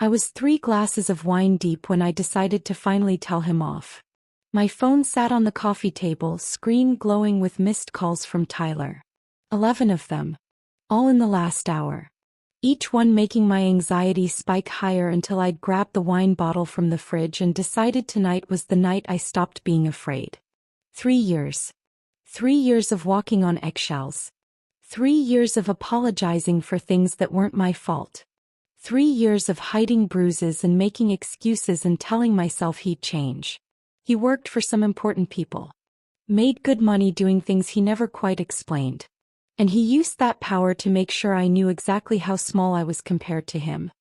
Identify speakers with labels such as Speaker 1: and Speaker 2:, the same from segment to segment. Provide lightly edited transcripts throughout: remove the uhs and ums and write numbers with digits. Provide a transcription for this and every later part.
Speaker 1: I was 3 glasses of wine deep when I decided to finally tell him off. My phone sat on the coffee table, screen glowing with missed calls from Tyler. 11 of them. All in the last hour. Each one making my anxiety spike higher until I'd grabbed the wine bottle from the fridge and decided tonight was the night I stopped being afraid. 3 years. 3 years of walking on eggshells. 3 years of apologizing for things that weren't my fault. 3 years of hiding bruises and making excuses and telling myself he'd change. He worked for some important people. Made good money doing things he never quite explained. And he used that power to make sure I knew exactly how small I was compared to him.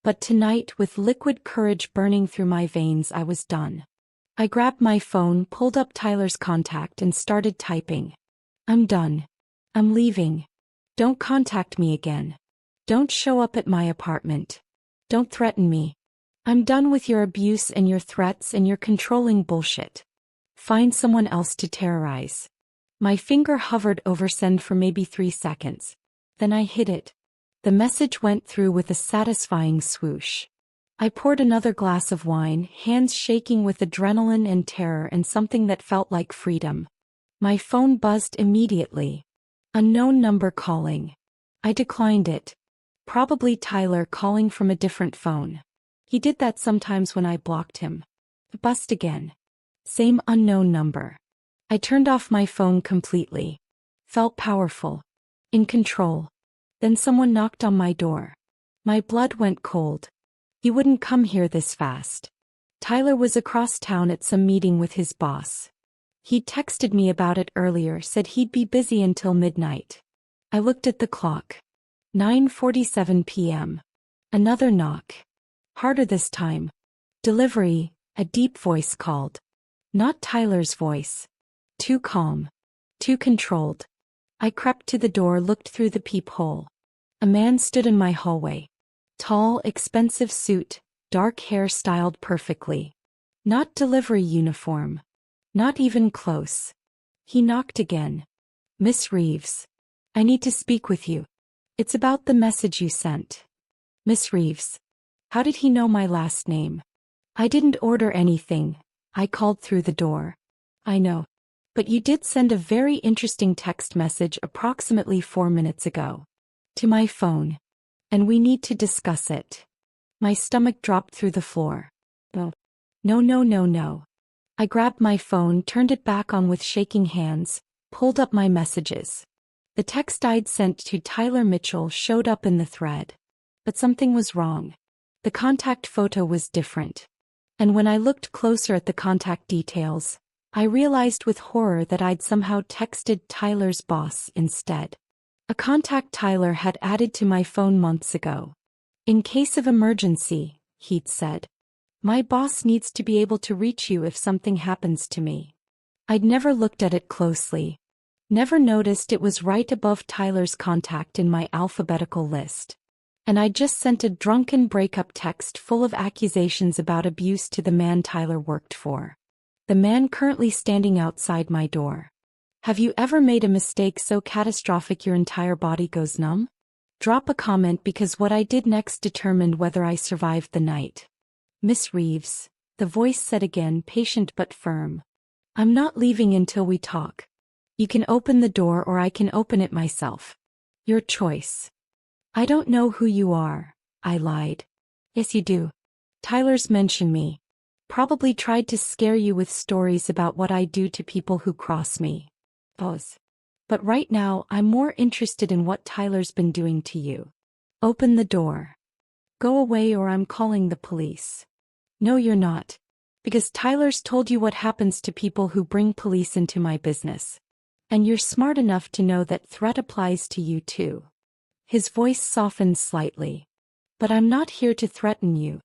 Speaker 1: But tonight, with liquid courage burning through my veins, I was done. I grabbed my phone, pulled up Tyler's contact and started typing. I'm done. I'm leaving. Don't contact me again. Don't show up at my apartment. Don't threaten me. I'm done with your abuse and your threats and your controlling bullshit. Find someone else to terrorize. My finger hovered over send for maybe 3 seconds. Then I hit it. The message went through with a satisfying swoosh. I poured another glass of wine, hands shaking with adrenaline and terror and something that felt like freedom. My phone buzzed immediately. Unknown number calling. I declined it. Probably Tyler calling from a different phone. He did that sometimes when I blocked him. It buzzed again. Same unknown number. I turned off my phone completely. Felt powerful. In control. Then someone knocked on my door. My blood went cold. He wouldn't come here this fast. Tyler was across town at some meeting with his boss. He'd texted me about it earlier, said he'd be busy until midnight. I looked at the clock. 9:47 p.m. Another knock. Harder this time. Delivery, a deep voice called. Not Tyler's voice. Too calm. Too controlled. I crept to the door, looked through the peephole. A man stood in my hallway. Tall, expensive suit, dark hair styled perfectly. Not delivery uniform. Not even close. He knocked again. Miss Reeves. I need to speak with you. It's about the message you sent. Miss Reeves. How did he know my last name? I didn't order anything. I called through the door. I know. But you did send a very interesting text message approximately 4 minutes ago. To my phone. And we need to discuss it. My stomach dropped through the floor. Oh. No. I grabbed my phone, turned it back on with shaking hands, pulled up my messages. The text I'd sent to Tyler Mitchell showed up in the thread. But something was wrong. The contact photo was different. And when I looked closer at the contact details, I realized with horror that I'd somehow texted Tyler's boss instead. A contact Tyler had added to my phone months ago. In case of emergency, he'd said. My boss needs to be able to reach you if something happens to me. I'd never looked at it closely. Never noticed it was right above Tyler's contact in my alphabetical list. And I'd just sent a drunken breakup text full of accusations about abuse to the man Tyler worked for. The man currently standing outside my door. Have you ever made a mistake so catastrophic your entire body goes numb? Drop a comment because what I did next determined whether I survived the night. Miss Reeves, the voice said again, patient but firm. I'm not leaving until we talk. You can open the door or I can open it myself. Your choice. I don't know who you are, I lied. Yes you do. Tyler's mentioned me. Probably tried to scare you with stories about what I do to people who cross me. Pause. But right now I'm more interested in what Tyler's been doing to you. Open the door. Go away or I'm calling the police. No you're not. Because Tyler's told you what happens to people who bring police into my business. And you're smart enough to know that threat applies to you too. His voice softened slightly. But I'm not here to threaten you.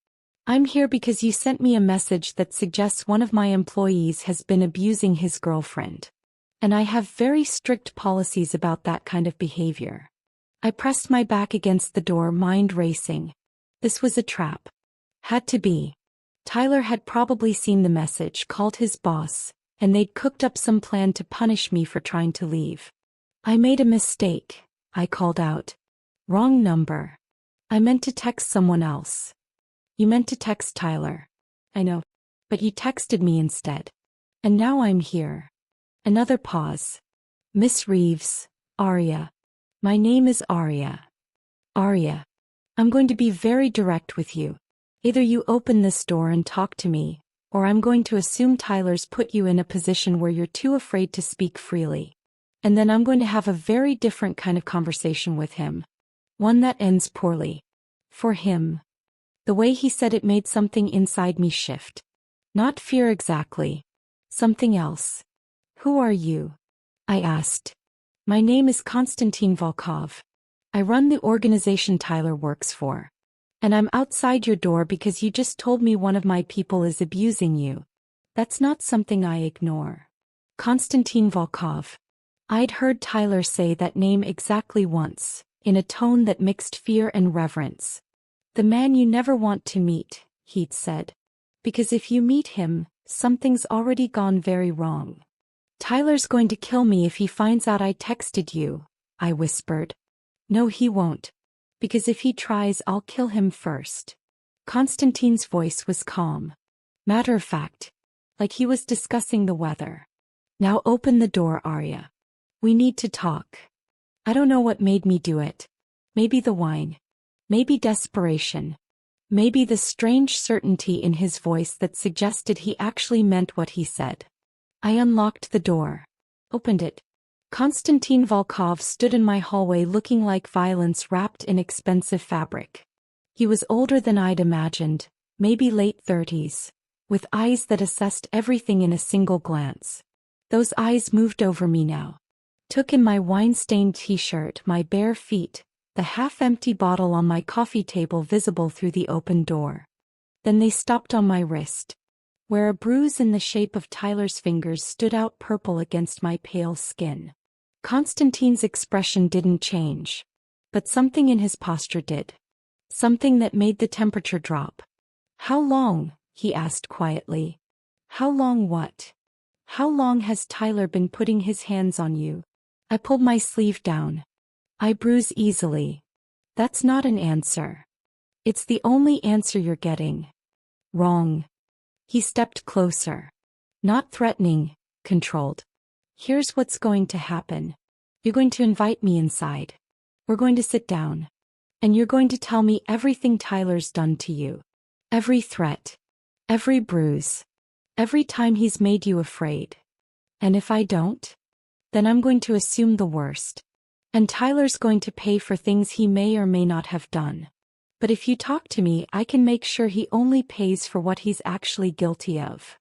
Speaker 1: I'm here because you sent me a message that suggests one of my employees has been abusing his girlfriend. And I have very strict policies about that kind of behavior. I pressed my back against the door, mind racing. This was a trap. Had to be. Tyler had probably seen the message, called his boss, and they'd cooked up some plan to punish me for trying to leave. I made a mistake, I called out. Wrong number. I meant to text someone else. You meant to text Tyler. I know. But you texted me instead. And now I'm here. Another pause. Miss Reeves, Arya. My name is Arya. Arya. I'm going to be very direct with you. Either you open this door and talk to me, or I'm going to assume Tyler's put you in a position where you're too afraid to speak freely. And then I'm going to have a very different kind of conversation with him. One that ends poorly. For him. The way he said it made something inside me shift. Not fear exactly. Something else. Who are you? I asked. My name is Konstantin Volkov. I run the organization Tyler works for. And I'm outside your door because you just told me one of my people is abusing you. That's not something I ignore. Konstantin Volkov. I'd heard Tyler say that name exactly once, in a tone that mixed fear and reverence. The man you never want to meet, he'd said. Because if you meet him, something's already gone very wrong. Tyler's going to kill me if he finds out I texted you, I whispered. No, he won't. Because if he tries, I'll kill him first. Konstantin's voice was calm. Matter of fact. Like he was discussing the weather. Now open the door, Arya. We need to talk. I don't know what made me do it. Maybe the wine. Maybe desperation. Maybe the strange certainty in his voice that suggested he actually meant what he said. I unlocked the door. Opened it. Konstantin Volkov stood in my hallway looking like violence wrapped in expensive fabric. He was older than I'd imagined, maybe late 30s, with eyes that assessed everything in a single glance. Those eyes moved over me now. Took in my wine-stained t-shirt, my bare feet, the half-empty bottle on my coffee table visible through the open door. Then they stopped on my wrist, where a bruise in the shape of Tyler's fingers stood out purple against my pale skin. Konstantin's expression didn't change, but something in his posture did. Something that made the temperature drop. How long? He asked quietly. How long what? How long has Tyler been putting his hands on you? I pulled my sleeve down. I bruise easily. That's not an answer. It's the only answer you're getting. Wrong. He stepped closer. Not threatening, controlled. Here's what's going to happen. You're going to invite me inside. We're going to sit down. And you're going to tell me everything Tyler's done to you. Every threat. Every bruise. Every time he's made you afraid. And if I don't? Then I'm going to assume the worst. And Tyler's going to pay for things he may or may not have done. But if you talk to me, I can make sure he only pays for what he's actually guilty of.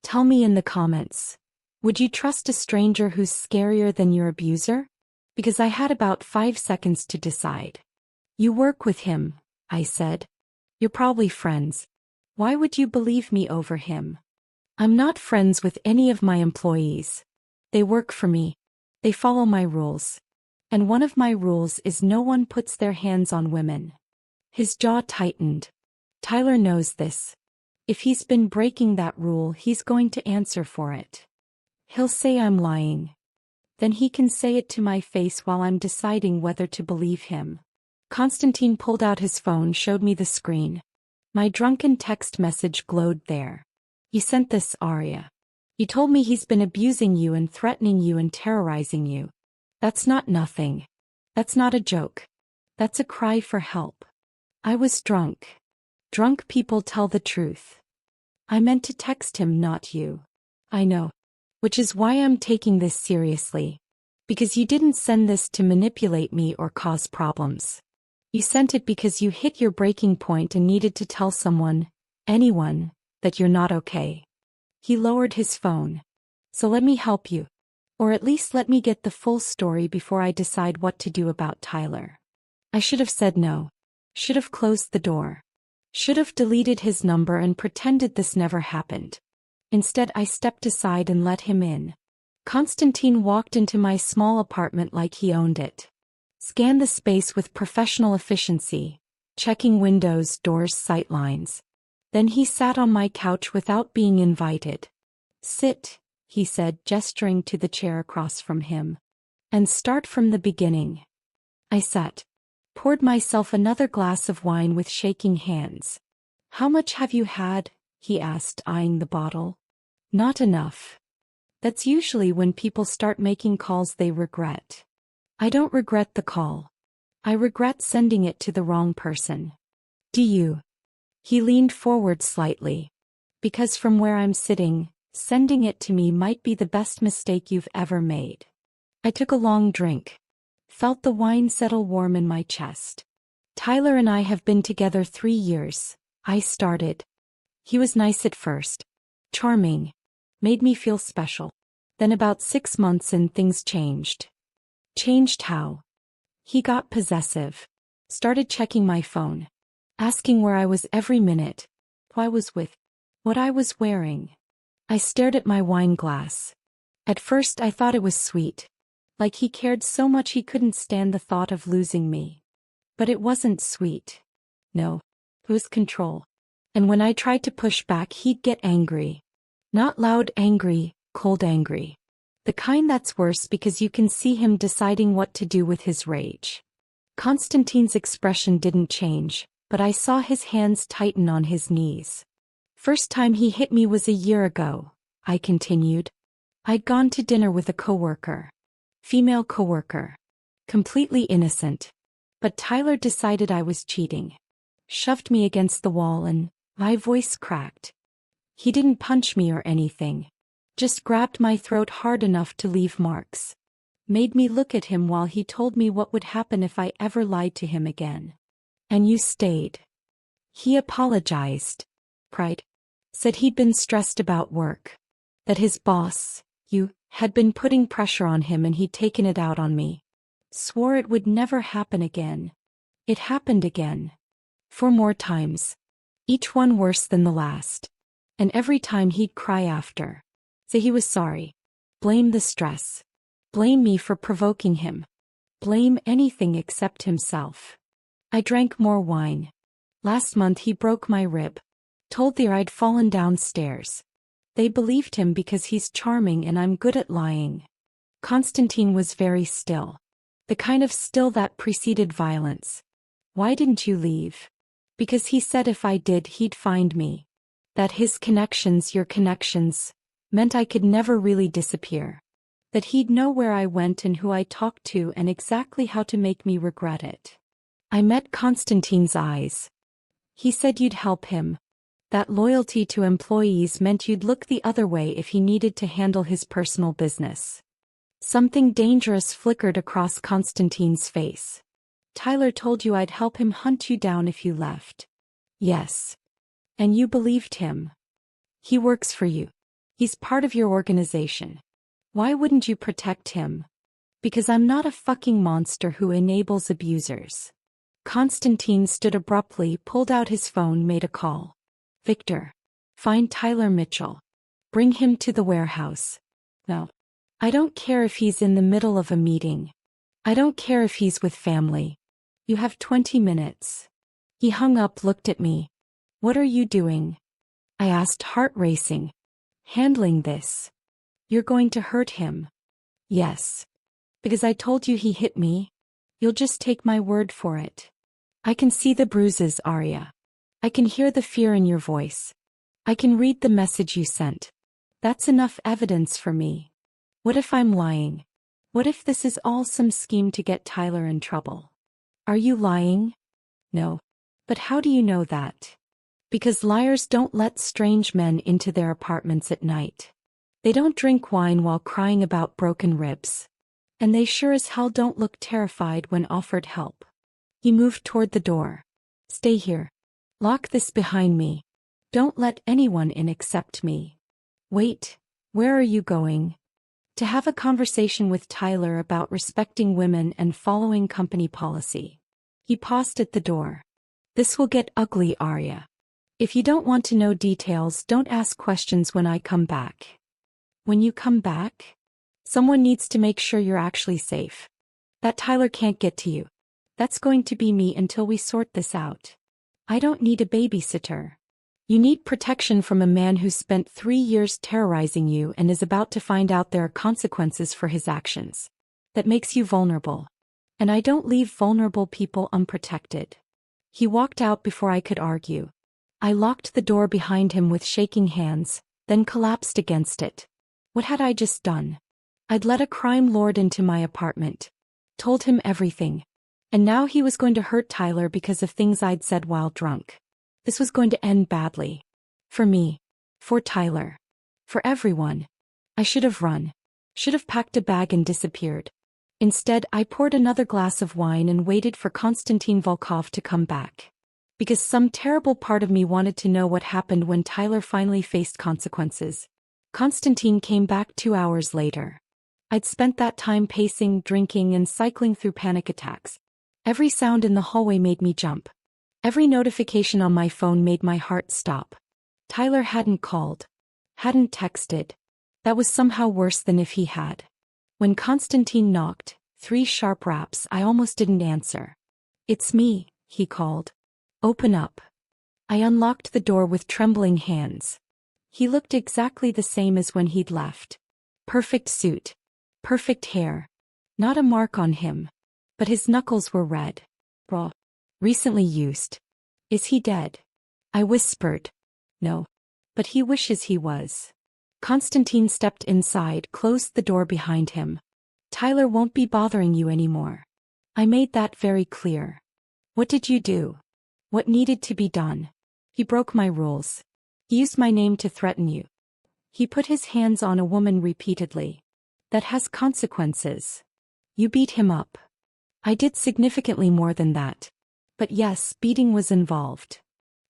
Speaker 1: Tell me in the comments. Would you trust a stranger who's scarier than your abuser? Because I had about 5 seconds to decide. You work with him, I said. You're probably friends. Why would you believe me over him? I'm not friends with any of my employees. They work for me. They follow my rules. And one of my rules is no one puts their hands on women. His jaw tightened. Tyler knows this. If he's been breaking that rule, he's going to answer for it. He'll say I'm lying. Then he can say it to my face while I'm deciding whether to believe him. Konstantin pulled out his phone, showed me the screen. My drunken text message glowed there. You sent this, Arya. You told me he's been abusing you and threatening you and terrorizing you. That's not nothing. That's not a joke. That's a cry for help. I was drunk. Drunk people tell the truth. I meant to text him, not you. I know. Which is why I'm taking this seriously. Because you didn't send this to manipulate me or cause problems. You sent it because you hit your breaking point and needed to tell someone, anyone, that you're not okay. He lowered his phone. So let me help you. Or at least let me get the full story before I decide what to do about Tyler. I should have said no. Should have closed the door. Should have deleted his number and pretended this never happened. Instead, I stepped aside and let him in. Konstantin walked into my small apartment like he owned it. Scanned the space with professional efficiency, checking windows, doors, sightlines. Then he sat on my couch without being invited. Sit, he said, gesturing to the chair across from him. And start from the beginning. I sat. Poured myself another glass of wine with shaking hands. How much have you had? He asked, eyeing the bottle. Not enough. That's usually when people start making calls they regret. I don't regret the call. I regret sending it to the wrong person. Do you? He leaned forward slightly. Because from where I'm sitting, sending it to me might be the best mistake you've ever made. I took a long drink. Felt the wine settle warm in my chest. Tyler and I have been together 3 years. I started. He was nice at first. Charming. Made me feel special. Then about 6 months in, things changed. Changed how? He got possessive. Started checking my phone. Asking where I was every minute. Who I was with. What I was wearing. I stared at my wine glass. At first I thought it was sweet. Like he cared so much he couldn't stand the thought of losing me. But it wasn't sweet. No. It was control. And when I tried to push back, he'd get angry. Not loud angry, cold angry. The kind that's worse because you can see him deciding what to do with his rage. Constantine's expression didn't change, but I saw his hands tighten on his knees. First time he hit me was a year ago, I continued. I'd gone to dinner with a coworker. Female coworker. Completely innocent. But Tyler decided I was cheating. Shoved me against the wall and my voice cracked. He didn't punch me or anything. Just grabbed my throat hard enough to leave marks. Made me look at him while he told me what would happen if I ever lied to him again. And you stayed. He apologized. Cried. Said he'd been stressed about work. That his boss, you, had been putting pressure on him and he'd taken it out on me. Swore it would never happen again. It happened again. 4 more times. Each one worse than the last. And every time he'd cry after. Say he was sorry. Blame the stress. Blame me for provoking him. Blame anything except himself. I drank more wine. Last month he broke my rib. Told the I'd fallen downstairs. They believed him because he's charming and I'm good at lying. Constantine was very still. The kind of still that preceded violence. Why didn't you leave? Because he said if I did he'd find me. That his connections, your connections, meant I could never really disappear. That he'd know where I went and who I talked to and exactly how to make me regret it. I met Constantine's eyes. He said you'd help him. That loyalty to employees meant you'd look the other way if he needed to handle his personal business. Something dangerous flickered across Constantine's face. Tyler told you I'd help him hunt you down if you left. Yes. And you believed him. He works for you. He's part of your organization. Why wouldn't you protect him? Because I'm not a fucking monster who enables abusers. Constantine stood abruptly, pulled out his phone, made a call. Victor. Find Tyler Mitchell. Bring him to the warehouse. No. I don't care if he's in the middle of a meeting. I don't care if he's with family. You have 20 minutes. He hung up, looked at me. What are you doing? I asked, heart racing. Handling this. You're going to hurt him. Yes. Because I told you he hit me. You'll just take my word for it. I can see the bruises, Arya. I can hear the fear in your voice. I can read the message you sent. That's enough evidence for me. What if I'm lying? What if this is all some scheme to get Tyler in trouble? Are you lying? No. But how do you know that? Because liars don't let strange men into their apartments at night. They don't drink wine while crying about broken ribs. And they sure as hell don't look terrified when offered help. He moved toward the door. Stay here. Lock this behind me. Don't let anyone in except me. Wait, where are you going? To have a conversation with Tyler about respecting women and following company policy. He paused at the door. This will get ugly, Arya. If you don't want to know details, don't ask questions when I come back. When you come back? Someone needs to make sure you're actually safe. That Tyler can't get to you. That's going to be me until we sort this out. I don't need a babysitter. You need protection from a man who spent 3 years terrorizing you and is about to find out there are consequences for his actions. That makes you vulnerable. And I don't leave vulnerable people unprotected. He walked out before I could argue. I locked the door behind him with shaking hands, then collapsed against it. What had I just done? I'd let a crime lord into my apartment. Told him everything. And now he was going to hurt Tyler because of things I'd said while drunk. This was going to end badly. For me. For Tyler. For everyone. I should have run. Should have packed a bag and disappeared. Instead, I poured another glass of wine and waited for Konstantin Volkov to come back. Because some terrible part of me wanted to know what happened when Tyler finally faced consequences. Konstantin came back 2 hours later. I'd spent that time pacing, drinking, and cycling through panic attacks. Every sound in the hallway made me jump. Every notification on my phone made my heart stop. Tyler hadn't called. Hadn't texted. That was somehow worse than if he had. When Konstantin knocked, 3 sharp raps, I almost didn't answer. "It's me," he called. "Open up." I unlocked the door with trembling hands. He looked exactly the same as when he'd left. Perfect suit. Perfect hair. Not a mark on him. But his knuckles were red. Raw. Recently used. "Is he dead?" I whispered. "No. But he wishes he was." Konstantin stepped inside, closed the door behind him. "Tyler won't be bothering you anymore. I made that very clear." "What did you do? What needed to be done?" "He broke my rules. He used my name to threaten you. He put his hands on a woman repeatedly. That has consequences. You beat him up." "I did significantly more than that. But yes, beating was involved.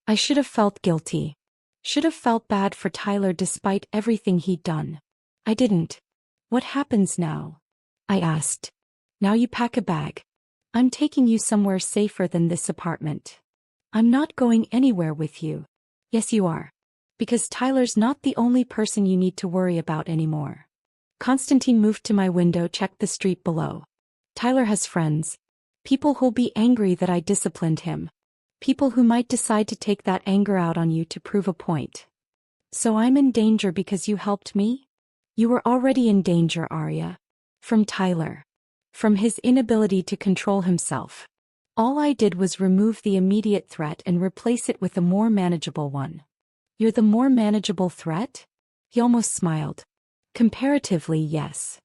Speaker 1: I should have felt guilty. Should have felt bad for Tyler despite everything he'd done. I didn't." "What happens now?" I asked. "Now you pack a bag. I'm taking you somewhere safer than this apartment." "I'm not going anywhere with you." "Yes, you are. Because Tyler's not the only person you need to worry about anymore." Konstantin moved to my window, checked the street below. "Tyler has friends. People who'll be angry that I disciplined him. People who might decide to take that anger out on you to prove a point. So I'm in danger because you helped me?" "You were already in danger, Arya. From Tyler. From his inability to control himself. All I did was remove the immediate threat and replace it with a more manageable one." "You're the more manageable threat?" He almost smiled. "Comparatively, yes.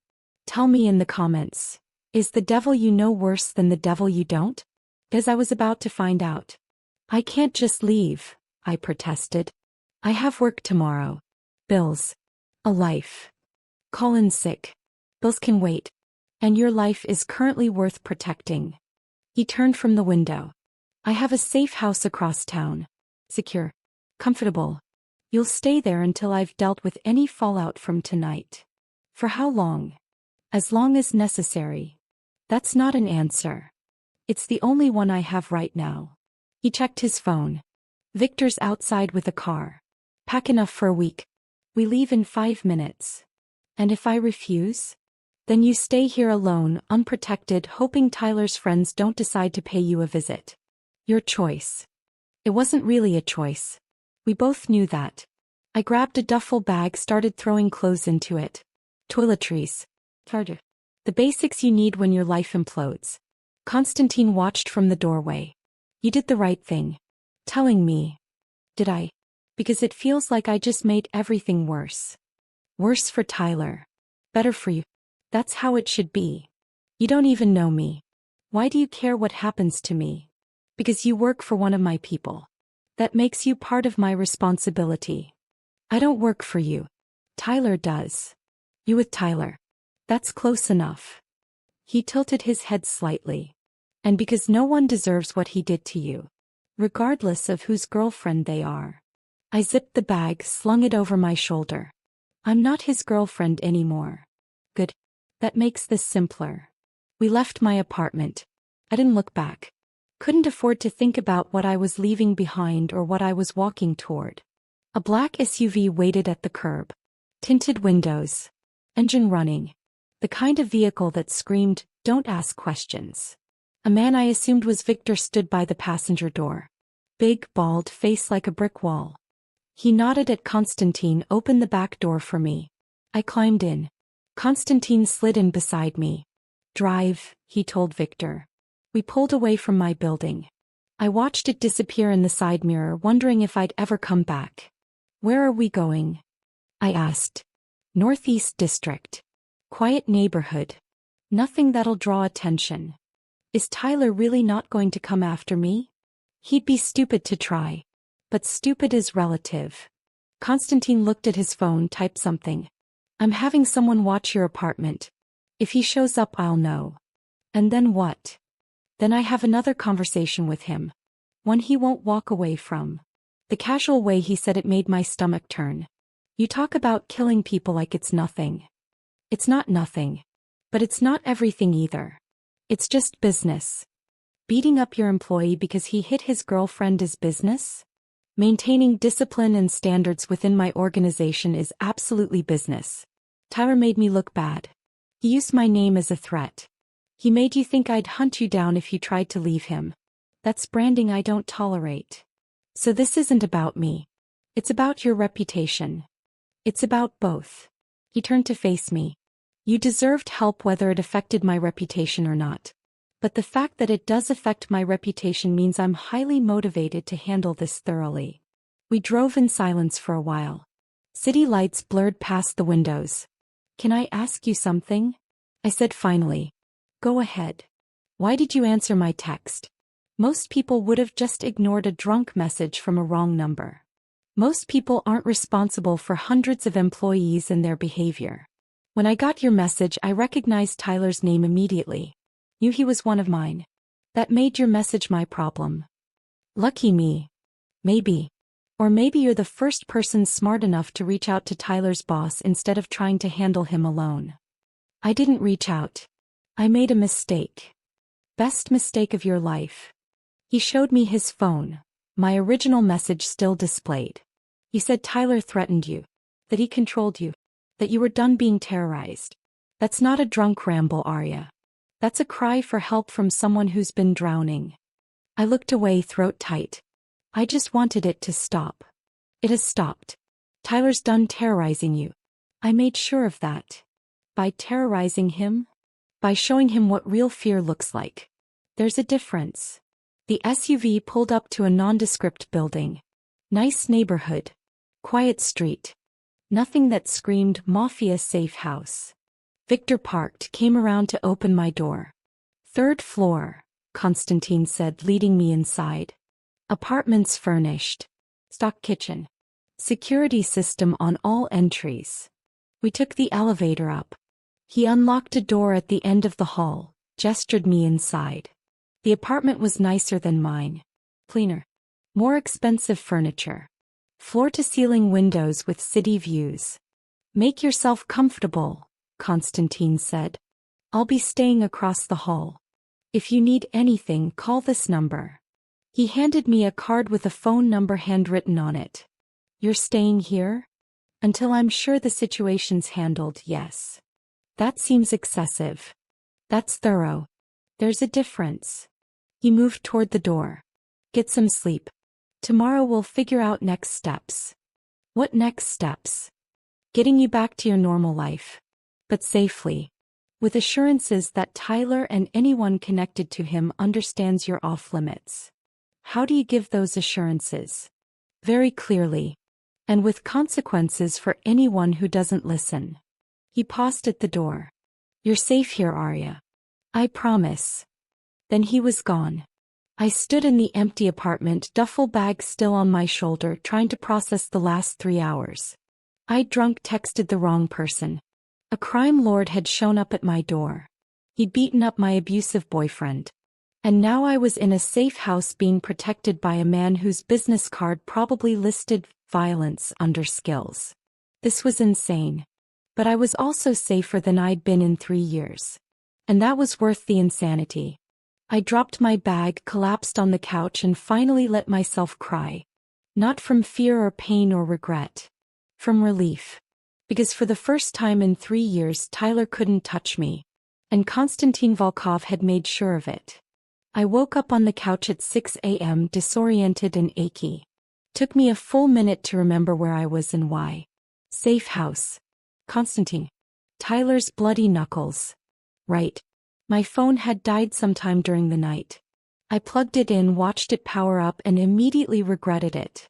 Speaker 1: Tell me in the comments. Is the devil you know worse than the devil you don't?" As I was about to find out. "I can't just leave," I protested. "I have work tomorrow. Bills. A life. Colin's sick. Bills can wait. And your life is currently worth protecting." He turned from the window. "I have a safe house across town. Secure. Comfortable. You'll stay there until I've dealt with any fallout from tonight." "For how long?" "As long as necessary." "That's not an answer. It's the only one I have right now." He checked his phone. "Victor's outside with a car. Pack enough for a week. We leave in 5 minutes." "And if I refuse?" "Then you stay here alone, unprotected, hoping Tyler's friends don't decide to pay you a visit." "Your choice." It wasn't really a choice. We both knew that. I grabbed a duffel bag, started throwing clothes into it. Toiletries. Charger. The basics you need when your life implodes. Konstantin watched from the doorway. "You did the right thing. Telling me." "Did I?" "Because it feels like I just made everything worse." "Worse for Tyler. Better for you." "That's how it should be. You don't even know me. Why do you care what happens to me?" "Because you work for one of my people. That makes you part of my responsibility." "I don't work for you. Tyler does." "You with Tyler. That's close enough." He tilted his head slightly. "And because no one deserves what he did to you. Regardless of whose girlfriend they are." I zipped the bag, slung it over my shoulder. "I'm not his girlfriend anymore." "Good. That makes this simpler." We left my apartment. I didn't look back. Couldn't afford to think about what I was leaving behind or what I was walking toward. A black SUV waited at the curb. Tinted windows. Engine running. The kind of vehicle that screamed, "Don't ask questions." A man I assumed was Victor stood by the passenger door. Big, bald face like a brick wall. He nodded at Konstantin, opened the back door for me. I climbed in. Konstantin slid in beside me. "Drive," he told Victor. We pulled away from my building. I watched it disappear in the side mirror, wondering if I'd ever come back. Where are we going? I asked. Northeast District. Quiet neighborhood. Nothing that'll draw attention. Is Tyler really not going to come after me? He'd be stupid to try. But stupid is relative. Constantine looked at his phone, typed something. I'm having someone watch your apartment. If he shows up, I'll know. And then what? Then I have another conversation with him. One he won't walk away from. The casual way he said it made my stomach turn. You talk about killing people like it's nothing. It's not nothing. But it's not everything either. It's just business. Beating up your employee because he hit his girlfriend is business? Maintaining discipline and standards within my organization is absolutely business. Tyler made me look bad. He used my name as a threat. He made you think I'd hunt you down if you tried to leave him. That's branding I don't tolerate. So this isn't about me. It's about your reputation. It's about both. He turned to face me. You deserved help whether it affected my reputation or not. But the fact that it does affect my reputation means I'm highly motivated to handle this thoroughly. We drove in silence for a while. City lights blurred past the windows. Can I ask you something? I said finally. Go ahead. Why did you answer my text? Most people would have just ignored a drunk message from a wrong number. Most people aren't responsible for hundreds of employees and their behavior. When I got your message, I recognized Tyler's name immediately. Knew he was one of mine. That made your message my problem. Lucky me. Maybe. Or maybe you're the first person smart enough to reach out to Tyler's boss instead of trying to handle him alone. I didn't reach out. I made a mistake. Best mistake of your life. He showed me his phone. My original message still displayed. He said Tyler threatened you. That he controlled you. That you were done being terrorized. That's not a drunk ramble, Arya. That's a cry for help from someone who's been drowning. I looked away, throat tight. I just wanted it to stop. It has stopped. Tyler's done terrorizing you. I made sure of that. By terrorizing him? By showing him what real fear looks like. There's a difference. The SUV pulled up to a nondescript building. Nice neighborhood. Quiet street. Nothing that screamed Mafia safe house. Victor parked, came around to open my door. Third floor, Constantine said, leading me inside. Apartments furnished. Stock kitchen. Security system on all entries. We took the elevator up. He unlocked a door at the end of the hall, gestured me inside. The apartment was nicer than mine. Cleaner. More expensive furniture. Floor-to-ceiling windows with city views. Make yourself comfortable, Constantine said. I'll be staying across the hall. If you need anything, call this number. He handed me a card with a phone number handwritten on it. You're staying here? Until I'm sure the situation's handled, yes. That seems excessive. That's thorough. There's a difference. He moved toward the door. Get some sleep. Tomorrow we'll figure out next steps. What next steps? Getting you back to your normal life. But safely. With assurances that Tyler and anyone connected to him understands you're off limits. How do you give those assurances? Very clearly. And with consequences for anyone who doesn't listen. He paused at the door. You're safe here, Arya. I promise. Then he was gone. I stood in the empty apartment, duffel bag still on my shoulder, trying to process the last 3 hours. I'd drunk texted the wrong person. A crime lord had shown up at my door. He'd beaten up my abusive boyfriend. And now I was in a safe house being protected by a man whose business card probably listed violence under skills. This was insane. But I was also safer than I'd been in 3 years. And that was worth the insanity. I dropped my bag, collapsed on the couch, and finally let myself cry. Not from fear or pain or regret. From relief. Because for the first time in 3 years Tyler couldn't touch me. And Konstantin Volkov had made sure of it. I woke up on the couch at 6 a.m. disoriented and achy. Took me a full minute to remember where I was and why. Safe house. Konstantin. Tyler's bloody knuckles. Right. My phone had died sometime during the night. I plugged it in, watched it power up, and immediately regretted it.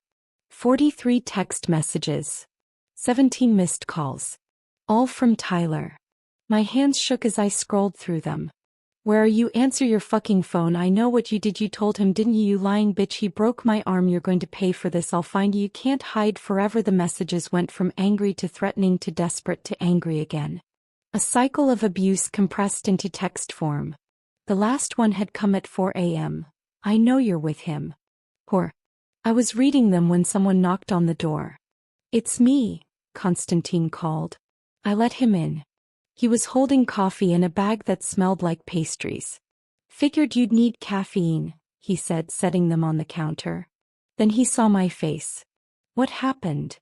Speaker 1: 43 text messages. 17 missed calls. All from Tyler. My hands shook as I scrolled through them. Where are you? Answer your fucking phone. I know what you did. You told him, didn't you? You lying bitch. He broke my arm. You're going to pay for this. I'll find you. You can't hide forever. The messages went from angry to threatening to desperate to angry again. A cycle of abuse compressed into text form. The last one had come at 4 a.m. I know you're with him. Whore. I was reading them when someone knocked on the door. It's me, Constantine called. I let him in. He was holding coffee in a bag that smelled like pastries. Figured you'd need caffeine, he said, setting them on the counter. Then he saw my face. What happened?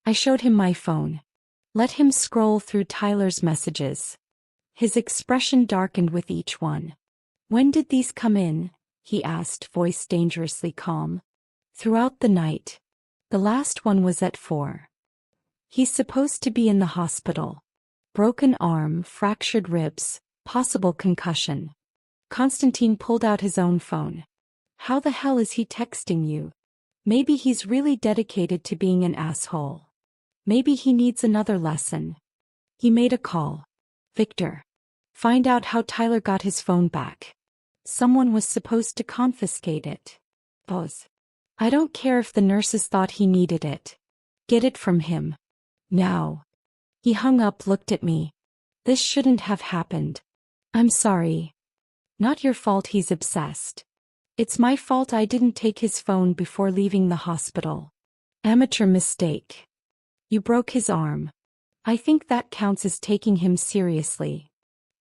Speaker 1: I showed him my phone. Let him scroll through Tyler's messages. His expression darkened with each one. When did these come in? He asked, voice dangerously calm. Throughout the night. The last one was at 4. He's supposed to be in the hospital. Broken arm, fractured ribs, possible concussion. Constantine pulled out his own phone. How the hell is he texting you? Maybe he's really dedicated to being an asshole. Maybe he needs another lesson. He made a call. Victor. Find out how Tyler got his phone back. Someone was supposed to confiscate it. Boss. I don't care if the nurses thought he needed it. Get it from him. Now. He hung up, looked at me. This shouldn't have happened. I'm sorry. Not your fault. He's obsessed. It's my fault I didn't take his phone before leaving the hospital. Amateur mistake. You broke his arm. I think that counts as taking him seriously.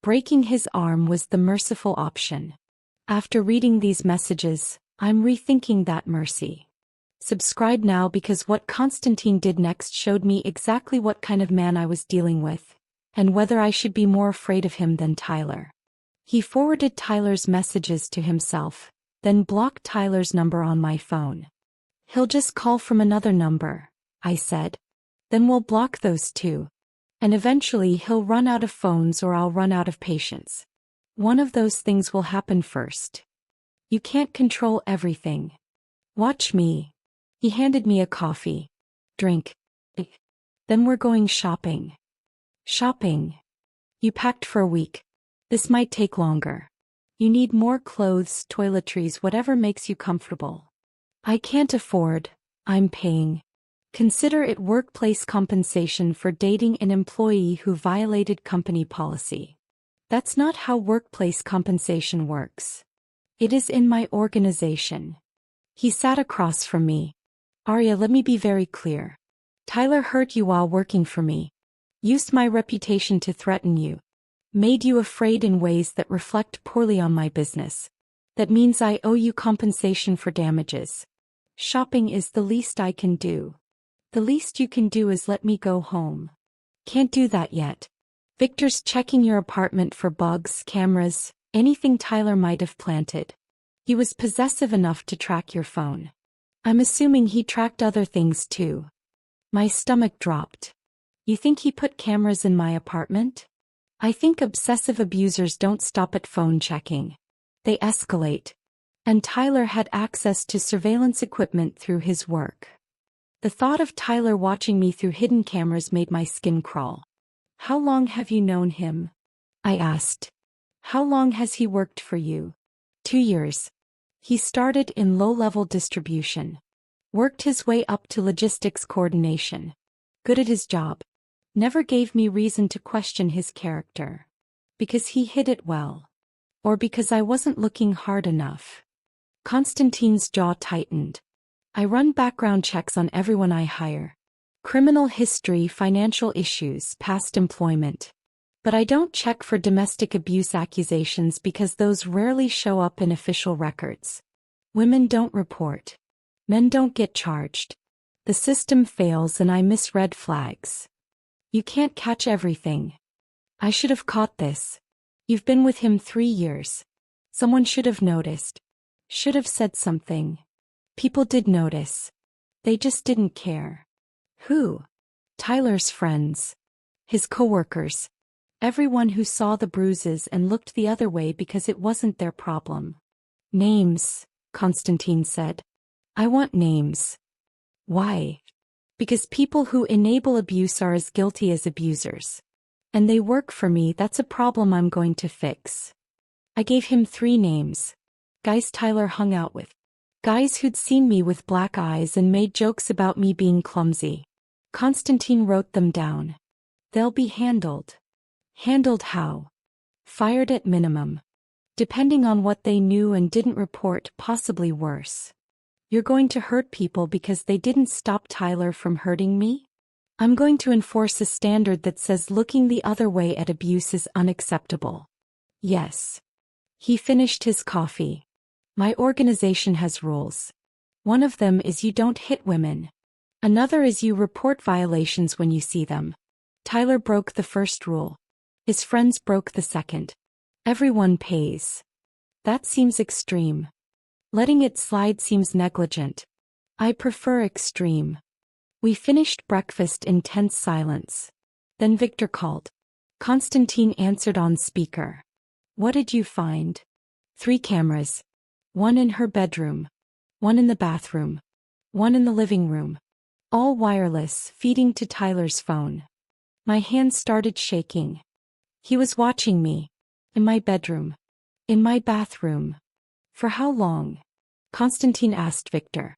Speaker 1: Breaking his arm was the merciful option. After reading these messages, I'm rethinking that mercy. Subscribe now, because what Constantine did next showed me exactly what kind of man I was dealing with, and whether I should be more afraid of him than Tyler. He forwarded Tyler's messages to himself, then blocked Tyler's number on my phone. He'll just call from another number, I said. Then we'll block those too. And eventually he'll run out of phones, or I'll run out of patience. One of those things will happen first. You can't control everything. Watch me. He handed me a coffee. Drink. Then we're going shopping. Shopping. You packed for a week. This might take longer. You need more clothes, toiletries, whatever makes you comfortable. I can't afford. I'm paying. Consider it workplace compensation for dating an employee who violated company policy. That's not how workplace compensation works. It is in my organization. He sat across from me. Arya, let me be very clear. Tyler hurt you while working for me. Used my reputation to threaten you. Made you afraid in ways that reflect poorly on my business. That means I owe you compensation for damages. Shopping is the least I can do. The least you can do is let me go home. Can't do that yet. Victor's checking your apartment for bugs, cameras, anything Tyler might have planted. He was possessive enough to track your phone. I'm assuming he tracked other things too. My stomach dropped. You think he put cameras in my apartment? I think obsessive abusers don't stop at phone checking. They escalate. And Tyler had access to surveillance equipment through his work. The thought of Tyler watching me through hidden cameras made my skin crawl. How long have you known him? I asked. How long has he worked for you? 2 years. He started in low-level distribution. Worked his way up to logistics coordination. Good at his job. Never gave me reason to question his character. Because he hid it well. Or because I wasn't looking hard enough. Constantine's jaw tightened. I run background checks on everyone I hire. Criminal history, financial issues, past employment. But I don't check for domestic abuse accusations because those rarely show up in official records. Women don't report. Men don't get charged. The system fails and I miss red flags. You can't catch everything. I should have caught this. You've been with him 3 years. Someone should have noticed. Should have said something. People did notice. They just didn't care. Who? Tyler's friends. His coworkers. Everyone who saw the bruises and looked the other way because it wasn't their problem. Names, Constantine said. I want names. Why? Because people who enable abuse are as guilty as abusers. And they work for me. That's a problem I'm going to fix. I gave him 3 names. Guys Tyler hung out with. Guys who'd seen me with black eyes and made jokes about me being clumsy. Constantine wrote them down. They'll be handled. Handled how? Fired at minimum. Depending on what they knew and didn't report, possibly worse. You're going to hurt people because they didn't stop Tyler from hurting me? I'm going to enforce a standard that says looking the other way at abuse is unacceptable. Yes. He finished his coffee. My organization has rules. One of them is you don't hit women. Another is you report violations when you see them. Tyler broke the first rule. His friends broke the second. Everyone pays. That seems extreme. Letting it slide seems negligent. I prefer extreme. We finished breakfast in tense silence. Then Victor called. Constantine answered on speaker. What did you find? 3 cameras. 1 in her bedroom. 1 in the bathroom. 1 in the living room. All wireless, feeding to Tyler's phone. My hands started shaking. He was watching me. In my bedroom. In my bathroom. For how long? Constantine asked Victor.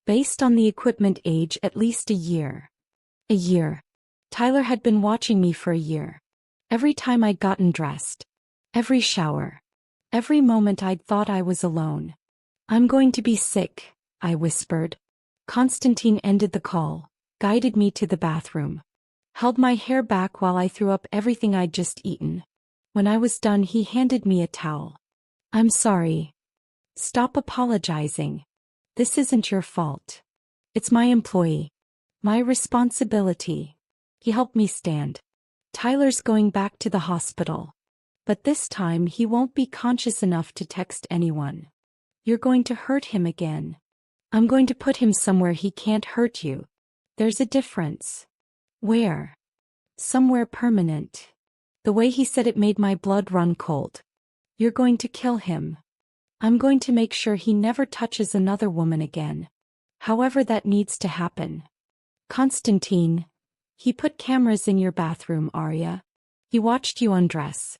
Speaker 1: Based on the equipment age, at least a year. A year. Tyler had been watching me for a year. Every time I'd gotten dressed. Every shower. Every moment I'd thought I was alone. I'm going to be sick, I whispered. Constantine ended the call, guided me to the bathroom. Held my hair back while I threw up everything I'd just eaten. When I was done, he handed me a towel. I'm sorry. Stop apologizing. This isn't your fault. It's my employee. My responsibility. He helped me stand. Tyler's going back to the hospital. But this time he won't be conscious enough to text anyone. You're going to hurt him again. I'm going to put him somewhere he can't hurt you. There's a difference. Where? Somewhere permanent. The way he said it made my blood run cold. You're going to kill him. I'm going to make sure he never touches another woman again. However that needs to happen. Constantine. He put cameras in your bathroom, Arya. He watched you undress.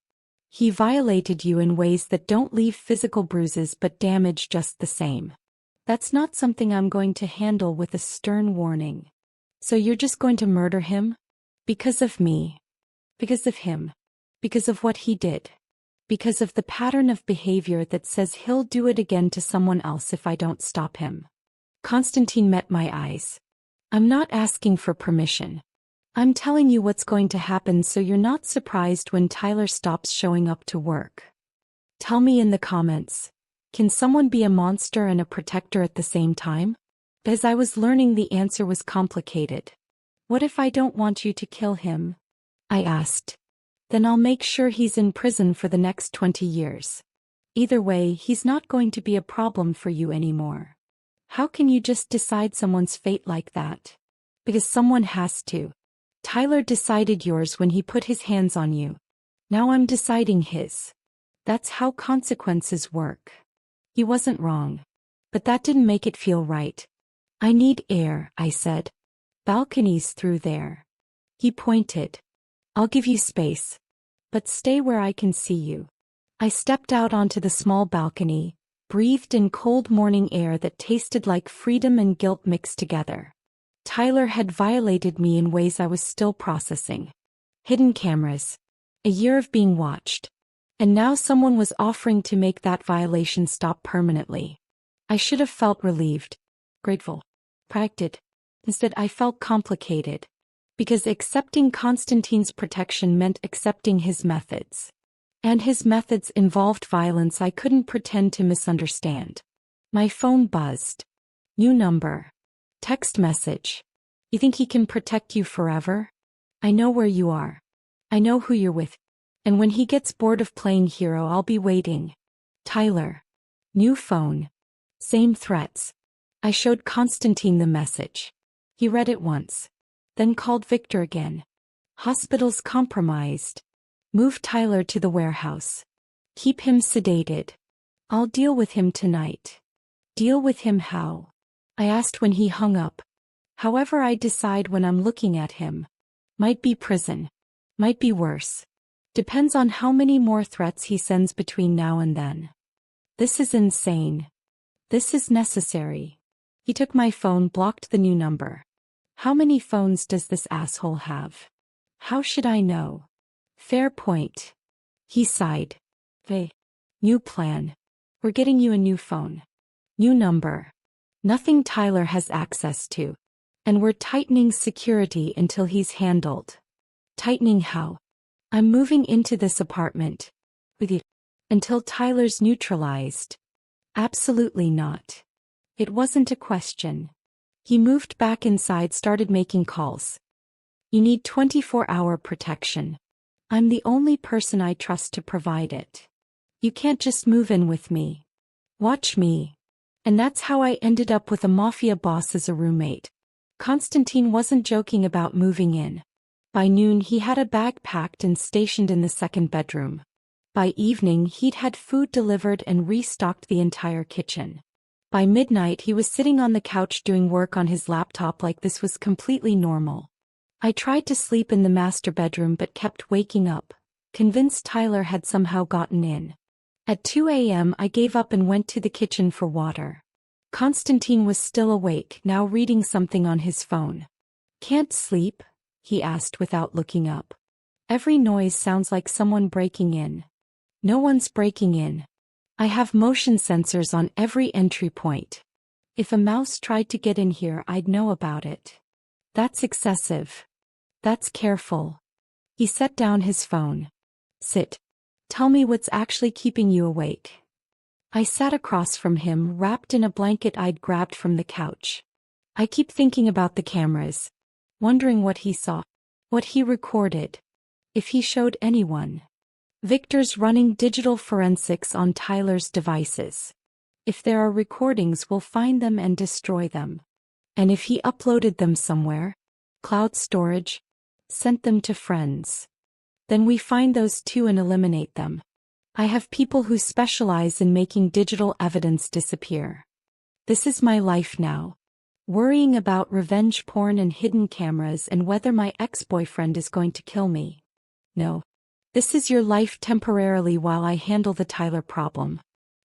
Speaker 1: He violated you in ways that don't leave physical bruises but damage just the same. That's not something I'm going to handle with a stern warning. So you're just going to murder him? Because of me. Because of him. Because of what he did. Because of the pattern of behavior that says he'll do it again to someone else if I don't stop him. Constantine met my eyes. I'm not asking for permission. I'm telling you what's going to happen so you're not surprised when Tyler stops showing up to work. Tell me in the comments. Can someone be a monster and a protector at the same time? As I was learning, the answer was complicated. What if I don't want you to kill him? I asked. Then I'll make sure he's in prison for the next 20 years. Either way, he's not going to be a problem for you anymore. How can you just decide someone's fate like that? Because someone has to. Tyler decided yours when he put his hands on you. Now I'm deciding his. That's how consequences work. He wasn't wrong. But that didn't make it feel right. I need air, I said. Balconies through there. He pointed. I'll give you space. But stay where I can see you. I stepped out onto the small balcony, breathed in cold morning air that tasted like freedom and guilt mixed together. Tyler had violated me in ways I was still processing. Hidden cameras. A year of being watched. And now someone was offering to make that violation stop permanently. I should have felt relieved. Grateful. Practiced. Instead, I felt complicated. Because accepting Constantine's protection meant accepting his methods. And his methods involved violence I couldn't pretend to misunderstand. My phone buzzed. New number. Text message. You think he can protect you forever? I know where you are. I know who you're with. And when he gets bored of playing hero, I'll be waiting. Tyler. New phone. Same threats. I showed Constantine the message. He read it once. Then called Victor again. Hospital's compromised. Move Tyler to the warehouse. Keep him sedated. I'll deal with him tonight. Deal with him how? I asked when he hung up. However I decide when I'm looking at him. Might be prison. Might be worse. Depends on how many more threats he sends between now and then. This is insane. This is necessary. He took my phone, blocked the new number. How many phones does this asshole have? How should I know? Fair point. He sighed. New plan. We're getting you a new phone. New number. Nothing Tyler has access to. And we're tightening security until he's handled. Tightening how? I'm moving into this apartment. With you. Until Tyler's neutralized. Absolutely not. It wasn't a question. He moved back inside, started making calls. You need 24-hour protection. I'm the only person I trust to provide it. You can't just move in with me. Watch me. And that's how I ended up with a mafia boss as a roommate. Constantine wasn't joking about moving in. By noon he had a bag packed and stationed in the second bedroom. By evening he'd had food delivered and restocked the entire kitchen. By midnight he was sitting on the couch doing work on his laptop like this was completely normal. I tried to sleep in the master bedroom but kept waking up, convinced Tyler had somehow gotten in. At 2 a.m. I gave up and went to the kitchen for water. Constantine was still awake, now reading something on his phone. Can't sleep? He asked without looking up. Every noise sounds like someone breaking in. No one's breaking in. I have motion sensors on every entry point. If a mouse tried to get in here, I'd know about it. That's excessive. That's careful. He set down his phone. Sit. Tell me what's actually keeping you awake. I sat across from him, wrapped in a blanket I'd grabbed from the couch. I keep thinking about the cameras, wondering what he saw, what he recorded, if he showed anyone. Victor's running digital forensics on Tyler's devices. If there are recordings, we'll find them and destroy them. And if he uploaded them somewhere, cloud storage, sent them to friends, then we find those too and eliminate them. I have people who specialize in making digital evidence disappear. This is my life now. Worrying about revenge porn and hidden cameras and whether my ex-boyfriend is going to kill me. No. This is your life temporarily while I handle the Tyler problem.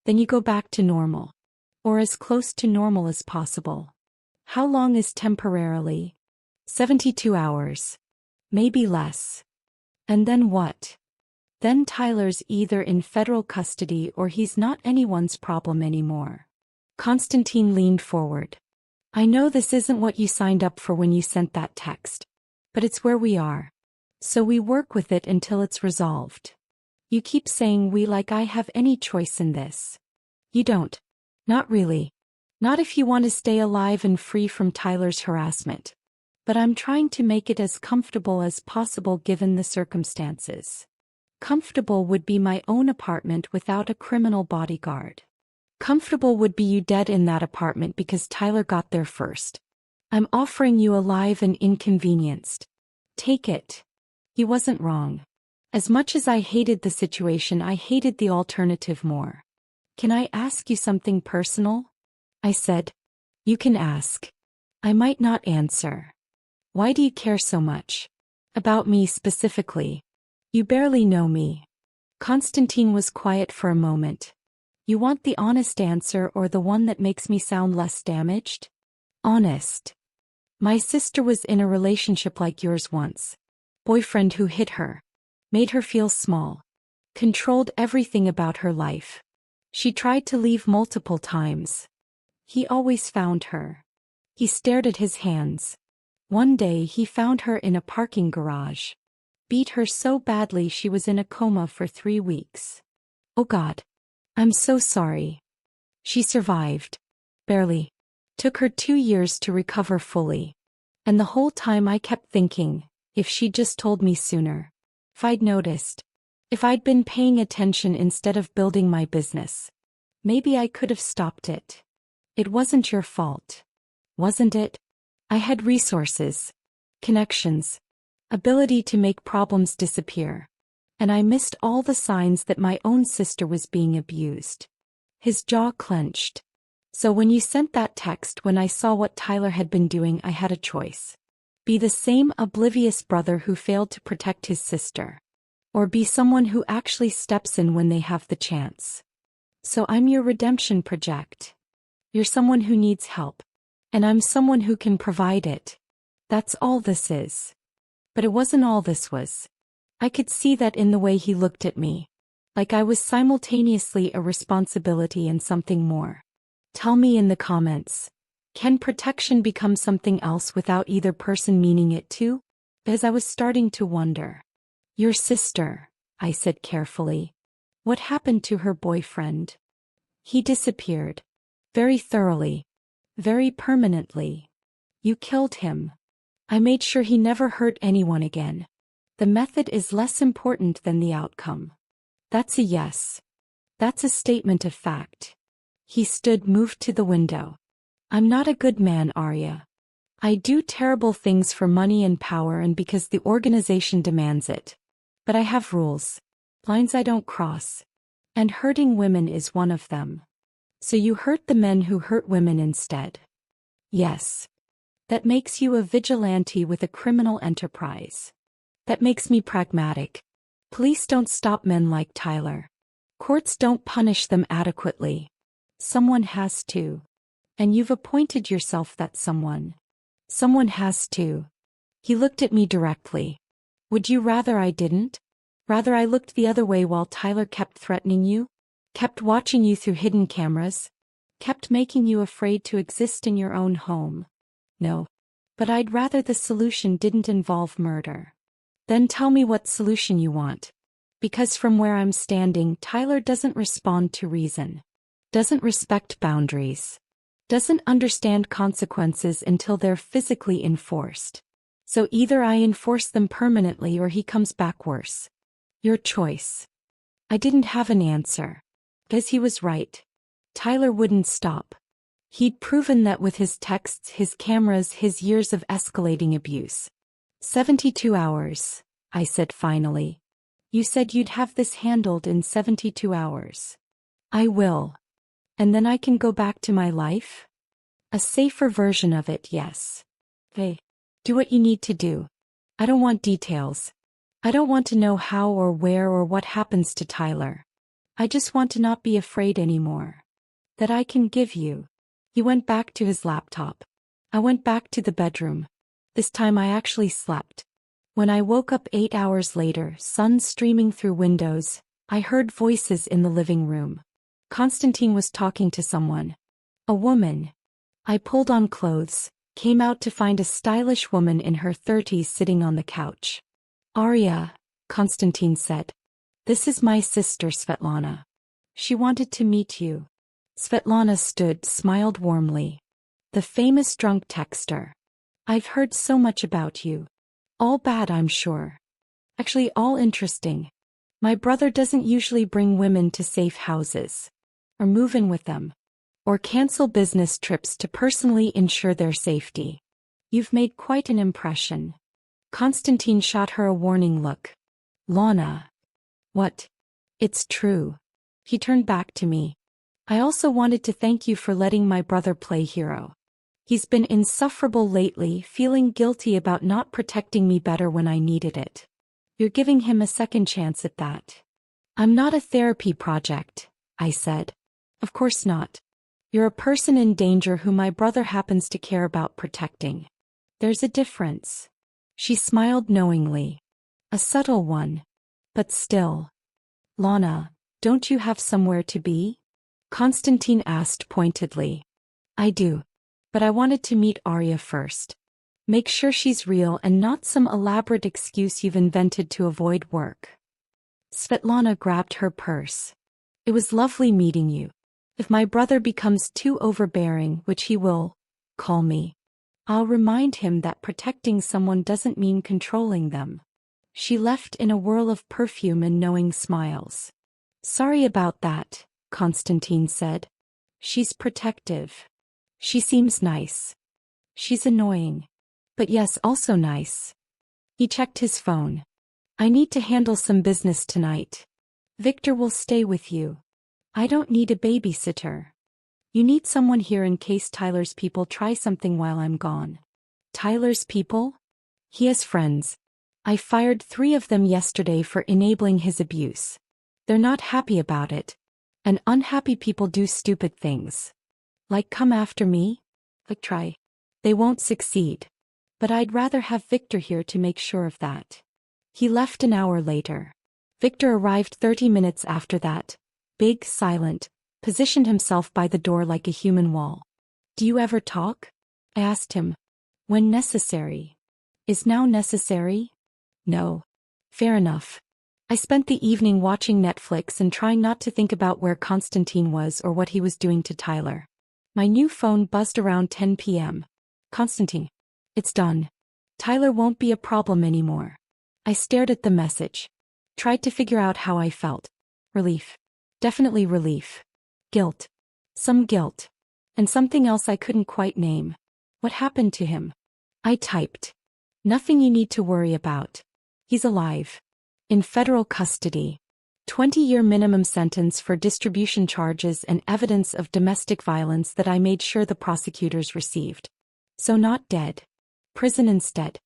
Speaker 1: Then you go back to normal. Or as close to normal as possible. How long is temporarily? 72 hours. Maybe less. And then what? Then Tyler's either in federal custody or he's not anyone's problem anymore. Constantine leaned forward. I know this isn't what you signed up for when you sent that text. But it's where we are. So we work with it until it's resolved. You keep saying we like I have any choice in this. You don't. Not really. Not if you want to stay alive and free from Tyler's harassment. But I'm trying to make it as comfortable as possible given the circumstances. Comfortable would be my own apartment without a criminal bodyguard. Comfortable would be you dead in that apartment because Tyler got there first. I'm offering you alive and inconvenienced. Take it. He wasn't wrong. As much as I hated the situation, I hated the alternative more. Can I ask you something personal? I said. You can ask. I might not answer. Why do you care so much? About me specifically. You barely know me. Constantine was quiet for a moment. You want the honest answer or the one that makes me sound less damaged? Honest. My sister was in a relationship like yours once. Boyfriend who hit her. Made her feel small. Controlled everything about her life. She tried to leave multiple times. He always found her. He stared at his hands. One day he found her in a parking garage. Beat her so badly she was in a coma for 3 weeks. Oh God. I'm so sorry. She survived. Barely. Took her 2 years to recover fully. And the whole time I kept thinking, if she'd just told me sooner. If I'd noticed. If I'd been paying attention instead of building my business. Maybe I could have stopped it. It wasn't your fault. Wasn't it? I had resources. Connections. Ability to make problems disappear. And I missed all the signs that my own sister was being abused. His jaw clenched. So when you sent that text, when I saw what Tyler had been doing, I had a choice. Be the same oblivious brother who failed to protect his sister. Or be someone who actually steps in when they have the chance. So I'm your redemption project. You're someone who needs help. And I'm someone who can provide it. That's all this is. But it wasn't all this was. I could see that in the way he looked at me. Like I was simultaneously a responsibility and something more. Tell me in the comments. Can protection become something else without either person meaning it to? As I was starting to wonder. Your sister, I said carefully. What happened to her boyfriend? He disappeared. Very thoroughly. Very permanently. You killed him. I made sure he never hurt anyone again. The method is less important than the outcome. That's a yes. That's a statement of fact. He stood, moved to the window. I'm not a good man, Arya. I do terrible things for money and power and because the organization demands it. But I have rules. Lines I don't cross. And hurting women is one of them. So you hurt the men who hurt women instead. Yes. That makes you a vigilante with a criminal enterprise. That makes me pragmatic. Police don't stop men like Tyler. Courts don't punish them adequately. Someone has to. And you've appointed yourself that someone. Someone has to. He looked at me directly. Would you rather I didn't? Rather I looked the other way while Tyler kept threatening you? Kept watching you through hidden cameras? Kept making you afraid to exist in your own home? No. But I'd rather the solution didn't involve murder. Then tell me what solution you want. Because from where I'm standing, Tyler doesn't respond to reason. Doesn't respect boundaries. Doesn't understand consequences until they're physically enforced. So either I enforce them permanently or he comes back worse. Your choice. I didn't have an answer. Because he was right. Tyler wouldn't stop. He'd proven that with his texts, his cameras, his years of escalating abuse. 72 hours, I said finally. You said you'd have this handled in 72 hours. I will. And then I can go back to my life? A safer version of it, yes. Hey. Do what you need to do. I don't want details. I don't want to know how or where or what happens to Tyler. I just want to not be afraid anymore. That I can give you. He went back to his laptop. I went back to the bedroom. This time I actually slept. When I woke up 8 hours later, sun streaming through windows, I heard voices in the living room. Constantine was talking to someone. A woman. I pulled on clothes. Came out to find a stylish woman in her 30s sitting on the couch. Arya, Constantine said. This is my sister Svetlana. She wanted to meet you. Svetlana stood, smiled warmly. The famous drunk texter. I've heard so much about you. All bad, I'm sure. Actually, all interesting. My brother doesn't usually bring women to safe houses. Or move in with them. Or cancel business trips to personally ensure their safety. You've made quite an impression. Constantine shot her a warning look. Lana. What? It's true. He turned back to me. I also wanted to thank you for letting my brother play hero. He's been insufferable lately, feeling guilty about not protecting me better when I needed it. You're giving him a second chance at that. I'm not a therapy project, I said. Of course not. You're a person in danger who my brother happens to care about protecting. There's a difference. She smiled knowingly. A subtle one. But still. Lana, don't you have somewhere to be? Constantine asked pointedly. I do. But I wanted to meet Arya first. Make sure she's real and not some elaborate excuse you've invented to avoid work. Svetlana grabbed her purse. It was lovely meeting you. If my brother becomes too overbearing, which he will, call me. I'll remind him that protecting someone doesn't mean controlling them. She left in a whirl of perfume and knowing smiles. Sorry about that, Constantine said. She's protective. She seems nice. She's annoying. But yes, also nice. He checked his phone. I need to handle some business tonight. Victor will stay with you. I don't need a babysitter. You need someone here in case Tyler's people try something while I'm gone. Tyler's people? He has friends. I fired 3 of them yesterday for enabling his abuse. They're not happy about it. And unhappy people do stupid things. Like come after me? Like try. They won't succeed. But I'd rather have Victor here to make sure of that. He left an hour later. Victor arrived 30 minutes after that. Big, silent, positioned himself by the door like a human wall. Do you ever talk? I asked him. When necessary. Is now necessary? No. Fair enough. I spent the evening watching Netflix and trying not to think about where Constantine was or what he was doing to Tyler. My new phone buzzed around 10 p.m. Constantine. It's done. Tyler won't be a problem anymore. I stared at the message. Tried to figure out how I felt. Relief. Definitely relief. Guilt. Some guilt. And something else I couldn't quite name. What happened to him? I typed. Nothing you need to worry about. He's alive. In federal custody. 20-year minimum sentence for distribution charges and evidence of domestic violence that I made sure the prosecutors received. So not dead. Prison instead.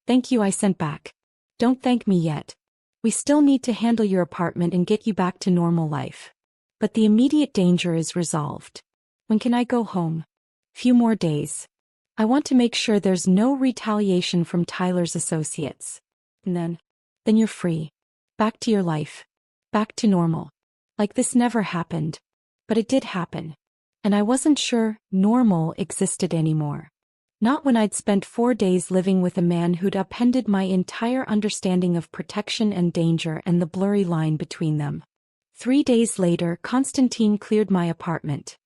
Speaker 1: Thank you, I sent back. Don't thank me yet. We still need to handle your apartment and get you back to normal life. But the immediate danger is resolved. When can I go home? Few more days. I want to make sure there's no retaliation from Tyler's associates. And then you're free. Back to your life. Back to normal. Like this never happened. But it did happen. And I wasn't sure normal existed anymore. Not when I'd spent 4 days living with a man who'd upended my entire understanding of protection and danger and the blurry line between them. 3 days later, Constantine cleared my apartment.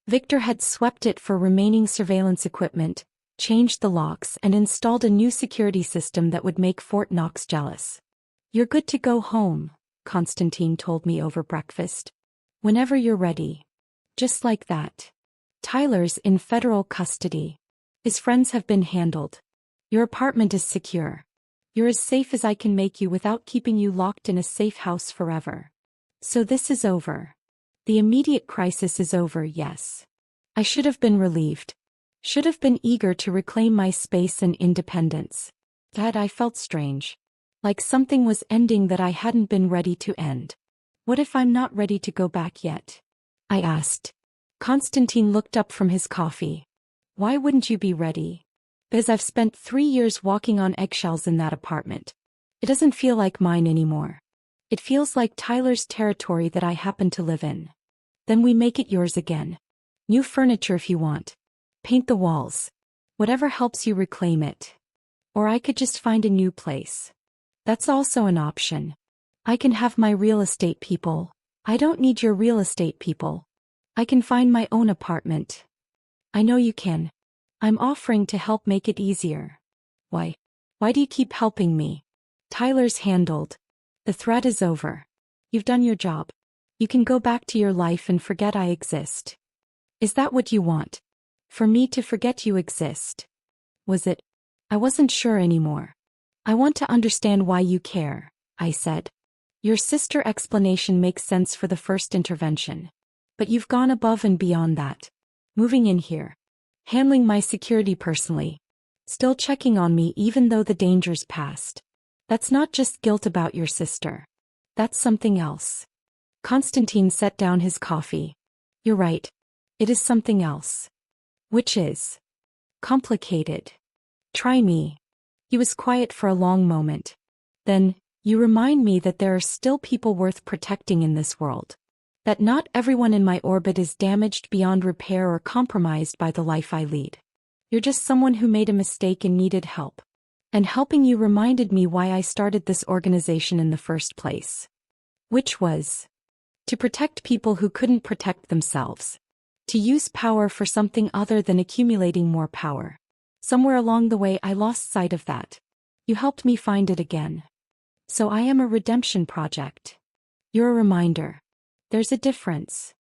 Speaker 1: Victor had swept it for remaining surveillance equipment, changed the locks, and installed a new security system that would make Fort Knox jealous. You're good to go home, Constantine told me over breakfast. Whenever you're ready. Just like that. Tyler's in federal custody. His friends have been handled. Your apartment is secure. You're as safe as I can make you without keeping you locked in a safe house forever. So this is over. The immediate crisis is over, yes. I should have been relieved. Should have been eager to reclaim my space and independence. That I felt strange. Like something was ending that I hadn't been ready to end. What if I'm not ready to go back yet? I asked. Constantine looked up from his coffee. Why wouldn't you be ready? Because I've spent 3 years walking on eggshells in that apartment. It doesn't feel like mine anymore. It feels like Tyler's territory that I happen to live in. Then we make it yours again. New furniture if you want. Paint the walls. Whatever helps you reclaim it. Or I could just find a new place. That's also an option. I can have my real estate people. I don't need your real estate people. I can find my own apartment. I know you can. I'm offering to help make it easier. Why? Why do you keep helping me? Tyler's handled. The threat is over. You've done your job. You can go back to your life and forget I exist. Is that what you want? For me to forget you exist? Was it? I wasn't sure anymore. I want to understand why you care, I said. Your sister explanation makes sense for the first intervention. But you've gone above and beyond that. Moving in here. Handling my security personally. Still checking on me even though the danger's passed. That's not just guilt about your sister. That's something else. Constantine set down his coffee. You're right. It is something else. Which is? Complicated. Try me. He was quiet for a long moment. Then, you remind me that there are still people worth protecting in this world. That not everyone in my orbit is damaged beyond repair or compromised by the life I lead. You're just someone who made a mistake and needed help. And helping you reminded me why I started this organization in the first place. Which was to protect people who couldn't protect themselves. To use power for something other than accumulating more power. Somewhere along the way I lost sight of that. You helped me find it again. So I am a redemption project. You're a reminder. There's a difference.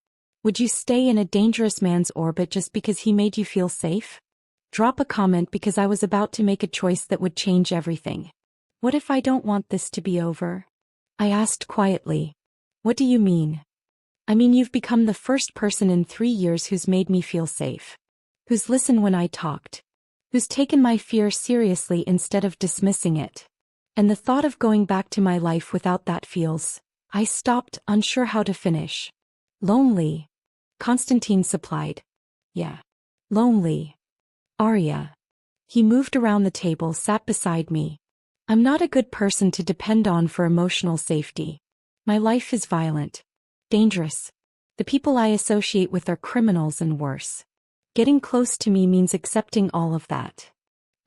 Speaker 1: Would you stay in a dangerous man's orbit just because he made you feel safe? Drop a comment because I was about to make a choice that would change everything. What if I don't want this to be over? I asked quietly. What do you mean? I mean, you've become the first person in 3 years who's made me feel safe. Who's listened when I talked. Who's taken my fear seriously instead of dismissing it. And the thought of going back to my life without that feels... I stopped, unsure how to finish. Lonely. Constantine supplied. Yeah. Lonely. Arya. He moved around the table, sat beside me. I'm not a good person to depend on for emotional safety. My life is violent. Dangerous. The people I associate with are criminals and worse. Getting close to me means accepting all of that.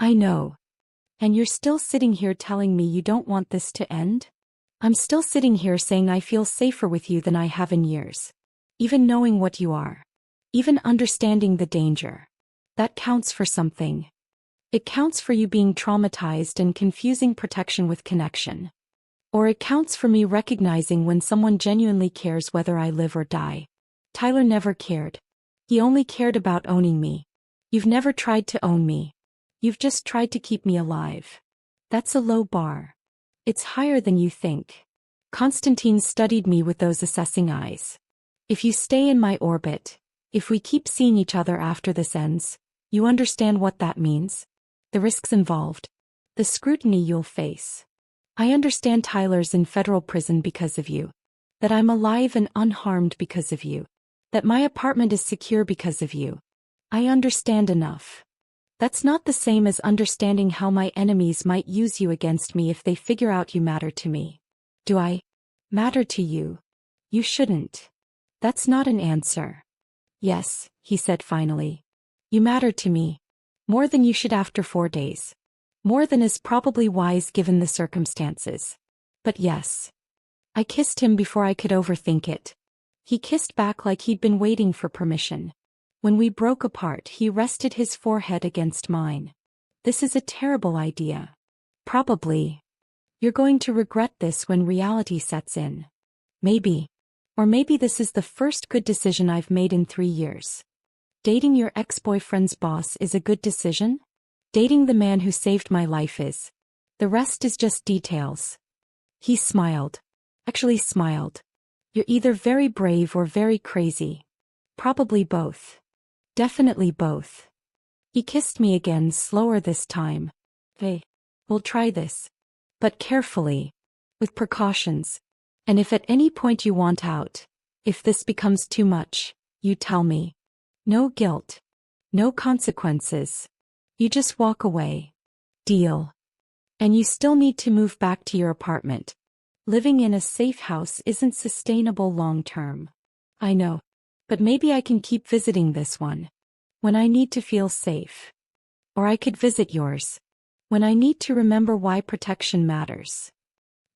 Speaker 1: I know. And you're still sitting here telling me you don't want this to end? I'm still sitting here saying I feel safer with you than I have in years. Even knowing what you are. Even understanding the danger. That counts for something. It counts for you being traumatized and confusing protection with connection. Or it counts for me recognizing when someone genuinely cares whether I live or die. Tyler never cared. He only cared about owning me. You've never tried to own me. You've just tried to keep me alive. That's a low bar. It's higher than you think. Constantine studied me with those assessing eyes. If you stay in my orbit, if we keep seeing each other after this ends, you understand what that means? The risks involved. The scrutiny you'll face. I understand Tyler's in federal prison because of you. That I'm alive and unharmed because of you. That my apartment is secure because of you. I understand enough. That's not the same as understanding how my enemies might use you against me if they figure out you matter to me. Do I matter to you? You shouldn't. That's not an answer. Yes, he said finally. You matter to me. More than you should after 4 days. More than is probably wise given the circumstances. But yes. I kissed him before I could overthink it. He kissed back like he'd been waiting for permission. When we broke apart, he rested his forehead against mine. This is a terrible idea. Probably. You're going to regret this when reality sets in. Maybe. Or maybe this is the first good decision I've made in 3 years. Dating your ex-boyfriend's boss is a good decision? Dating the man who saved my life is. The rest is just details. He smiled. Actually smiled. You're either very brave or very crazy. Probably both. Definitely both. He kissed me again, slower this time. Hey, we'll try this. But carefully. With precautions. And if at any point you want out, if this becomes too much, you tell me. No guilt. No consequences. You just walk away. Deal. And you still need to move back to your apartment. Living in a safe house isn't sustainable long term. I know. But maybe I can keep visiting this one. When I need to feel safe. Or I could visit yours. When I need to remember why protection matters.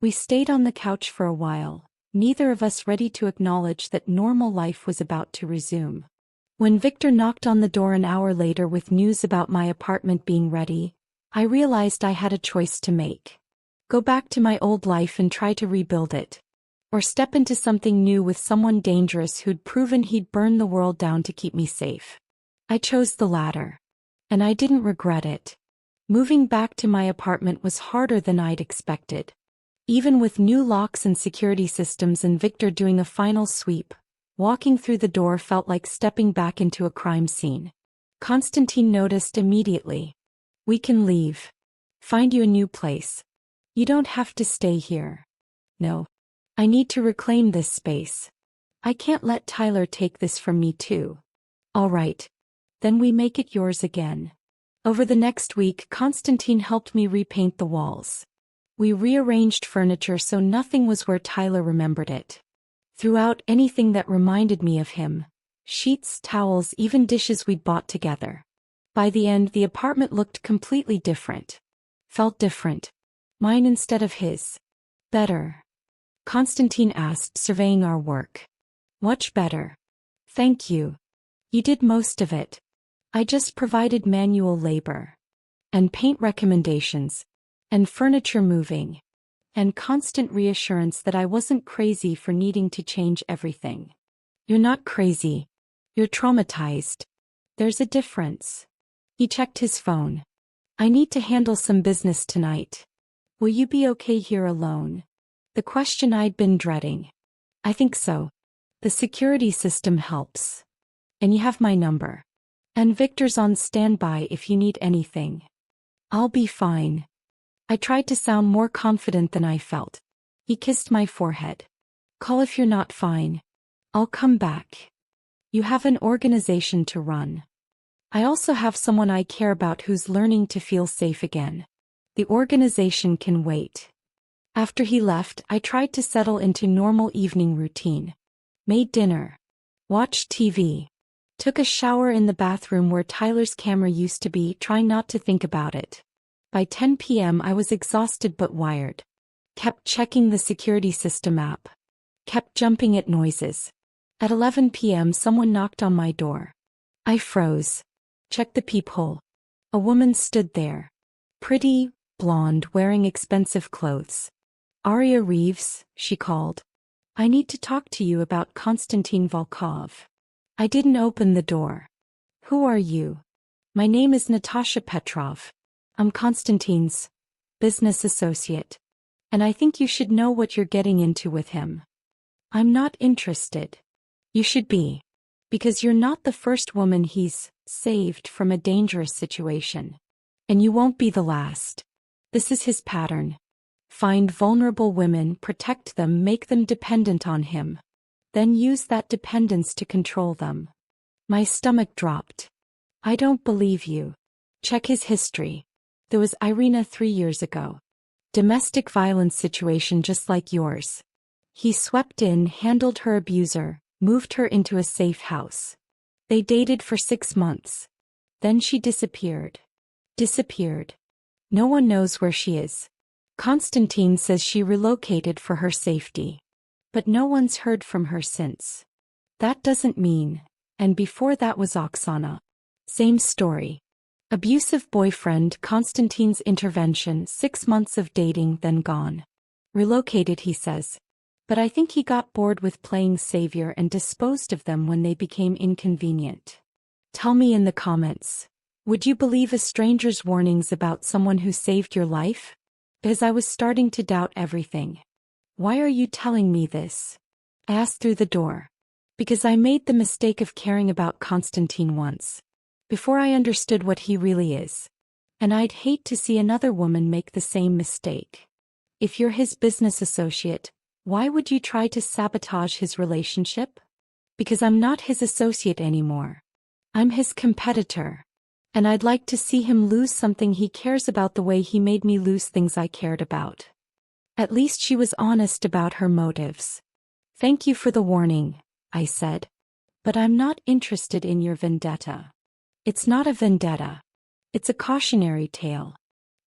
Speaker 1: We stayed on the couch for a while, neither of us ready to acknowledge that normal life was about to resume. When Victor knocked on the door an hour later with news about my apartment being ready, I realized I had a choice to make. Go back to my old life and try to rebuild it. Or step into something new with someone dangerous who'd proven he'd burn the world down to keep me safe. I chose the latter. And I didn't regret it. Moving back to my apartment was harder than I'd expected. Even with new locks and security systems and Victor doing a final sweep, walking through the door felt like stepping back into a crime scene. Constantine noticed immediately. We can leave. Find you a new place. You don't have to stay here. No. I need to reclaim this space. I can't let Tyler take this from me too. All right. Then we make it yours again. Over the next week, Constantine helped me repaint the walls. We rearranged furniture so nothing was where Tyler remembered it. Threw out anything that reminded me of him. Sheets, towels, even dishes we'd bought together. By the end, the apartment looked completely different. Felt different. Mine instead of his. Better. Constantine asked, surveying our work. Much better. Thank you. You did most of it. I just provided manual labor. And paint recommendations. And furniture moving. And constant reassurance that I wasn't crazy for needing to change everything. You're not crazy. You're traumatized. There's a difference. He checked his phone. I need to handle some business tonight. Will you be okay here alone? The question I'd been dreading. I think so. The security system helps. And you have my number. And Victor's on standby if you need anything. I'll be fine. I tried to sound more confident than I felt. He kissed my forehead. Call if you're not fine. I'll come back. You have an organization to run. I also have someone I care about who's learning to feel safe again. The organization can wait. After he left, I tried to settle into normal evening routine. Made dinner. Watched TV. Took a shower in the bathroom where Tyler's camera used to be, trying not to think about it. By 10 p.m. I was exhausted but wired. Kept checking the security system app. Kept jumping at noises. At 11 p.m. someone knocked on my door. I froze. Checked the peephole. A woman stood there. Pretty, blonde, wearing expensive clothes. Aria Reeves, she called. I need to talk to you about Konstantin Volkov. I didn't open the door. Who are you? My name is Natasha Petrov. I'm Konstantin's business associate. And I think you should know what you're getting into with him. I'm not interested. You should be. Because you're not the first woman he's saved from a dangerous situation. And you won't be the last. This is his pattern. Find vulnerable women, protect them, make them dependent on him. Then use that dependence to control them. My stomach dropped. I don't believe you. Check his history. There was Irina 3 years ago. Domestic violence situation just like yours. He swept in, handled her abuser, moved her into a safe house. They dated for 6 months. Then she disappeared. Disappeared. No one knows where she is. Konstantin says she relocated for her safety. But no one's heard from her since. That doesn't mean. And before that was Oksana. Same story. Abusive boyfriend, Konstantin's intervention, 6 months of dating, then gone. Relocated, he says. But I think he got bored with playing savior and disposed of them when they became inconvenient. Tell me in the comments. Would you believe a stranger's warnings about someone who saved your life? Because I was starting to doubt everything. Why are you telling me this? I asked through the door. Because I made the mistake of caring about Konstantin once. Before I understood what he really is. And I'd hate to see another woman make the same mistake. If you're his business associate, why would you try to sabotage his relationship? Because I'm not his associate anymore. I'm his competitor. And I'd like to see him lose something he cares about the way he made me lose things I cared about. At least she was honest about her motives. Thank you for the warning, I said. But I'm not interested in your vendetta. It's not a vendetta. It's a cautionary tale.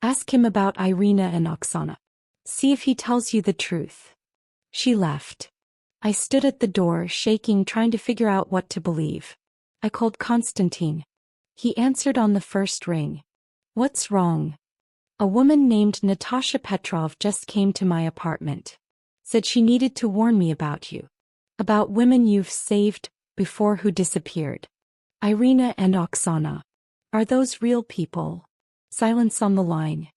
Speaker 1: Ask him about Irina and Oksana. See if he tells you the truth. She left. I stood at the door, shaking, trying to figure out what to believe. I called Konstantin. He answered on the first ring. What's wrong? A woman named Natasha Petrov just came to my apartment. Said she needed to warn me about you. About women you've saved before who disappeared. Irina and Oksana. Are those real people? Silence on the line.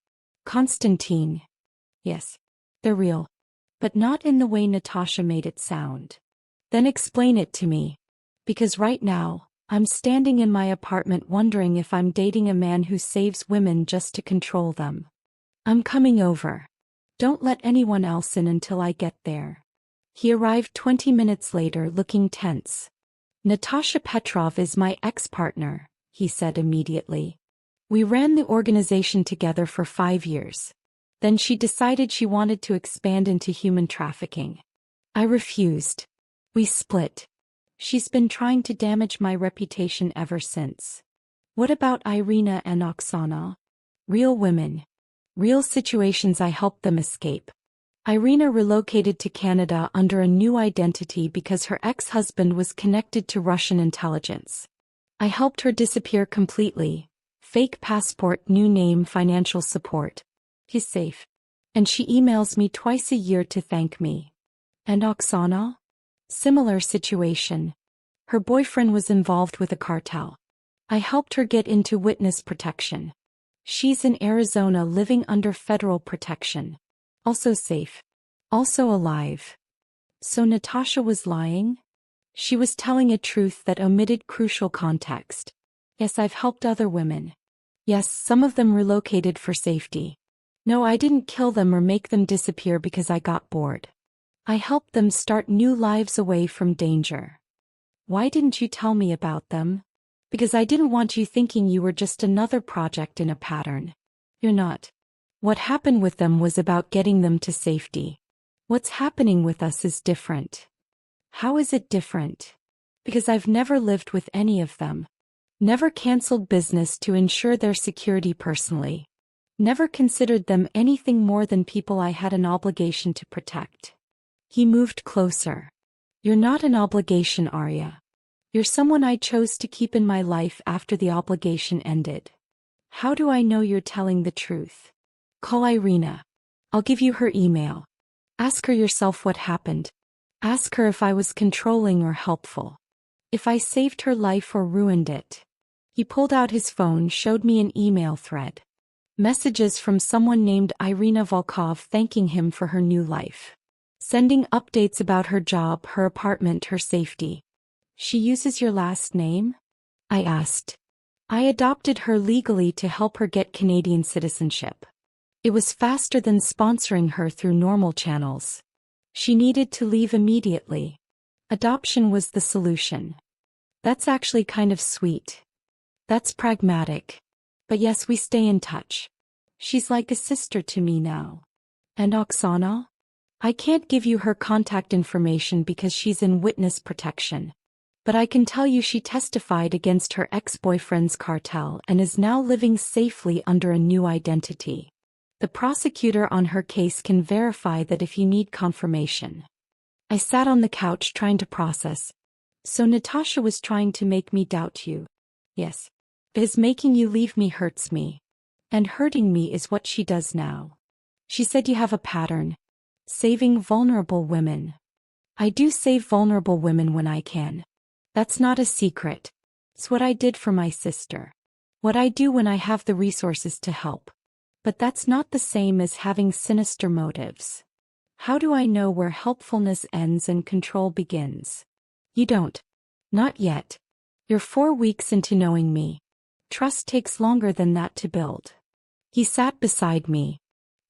Speaker 1: Konstantin. Yes. They're real. But not in the way Natasha made it sound. Then explain it to me. Because right now, I'm standing in my apartment wondering if I'm dating a man who saves women just to control them. I'm coming over. Don't let anyone else in until I get there. He arrived 20 minutes later looking tense. Natasha Petrov is my ex-partner, he said immediately. We ran the organization together for 5 years. Then she decided she wanted to expand into human trafficking. I refused. We split. She's been trying to damage my reputation ever since. What about Irina and Oksana? Real women. Real situations I helped them escape. Irina relocated to Canada under a new identity because her ex-husband was connected to Russian intelligence. I helped her disappear completely. Fake passport, new name, financial support. He's safe. And she emails me twice a year to thank me. And Oksana? Similar situation. Her boyfriend was involved with a cartel. I helped her get into witness protection. She's in Arizona living under federal protection. Also safe. Also alive. So Natasha was lying? She was telling a truth that omitted crucial context. Yes, I've helped other women. Yes, some of them relocated for safety. No, I didn't kill them or make them disappear because I got bored. I helped them start new lives away from danger. Why didn't you tell me about them? Because I didn't want you thinking you were just another project in a pattern. You're not. What happened with them was about getting them to safety. What's happening with us is different. How is it different? Because I've never lived with any of them. Never canceled business to ensure their security personally. Never considered them anything more than people I had an obligation to protect. He moved closer. You're not an obligation, Arya. You're someone I chose to keep in my life after the obligation ended. How do I know you're telling the truth? Call Irina. I'll give you her email. Ask her yourself what happened. Ask her if I was controlling or helpful. If I saved her life or ruined it. He pulled out his phone, showed me an email thread. Messages from someone named Irina Volkov thanking him for her new life. Sending updates about her job, her apartment, her safety. She uses your last name? I asked. I adopted her legally to help her get Canadian citizenship. It was faster than sponsoring her through normal channels. She needed to leave immediately. Adoption was the solution. That's actually kind of sweet. That's pragmatic. But yes, we stay in touch. She's like a sister to me now. And Oksana? I can't give you her contact information because she's in witness protection. But I can tell you she testified against her ex-boyfriend's cartel and is now living safely under a new identity. The prosecutor on her case can verify that if you need confirmation. I sat on the couch trying to process. So Natasha was trying to make me doubt you. Yes. Because making you leave me hurts me. And hurting me is what she does now. She said you have a pattern. Saving vulnerable women. I do save vulnerable women when I can. That's not a secret. It's what I did for my sister. What I do when I have the resources to help. But that's not the same as having sinister motives. How do I know where helpfulness ends and control begins? You don't. Not yet. You're 4 weeks into knowing me. Trust takes longer than that to build. He sat beside me.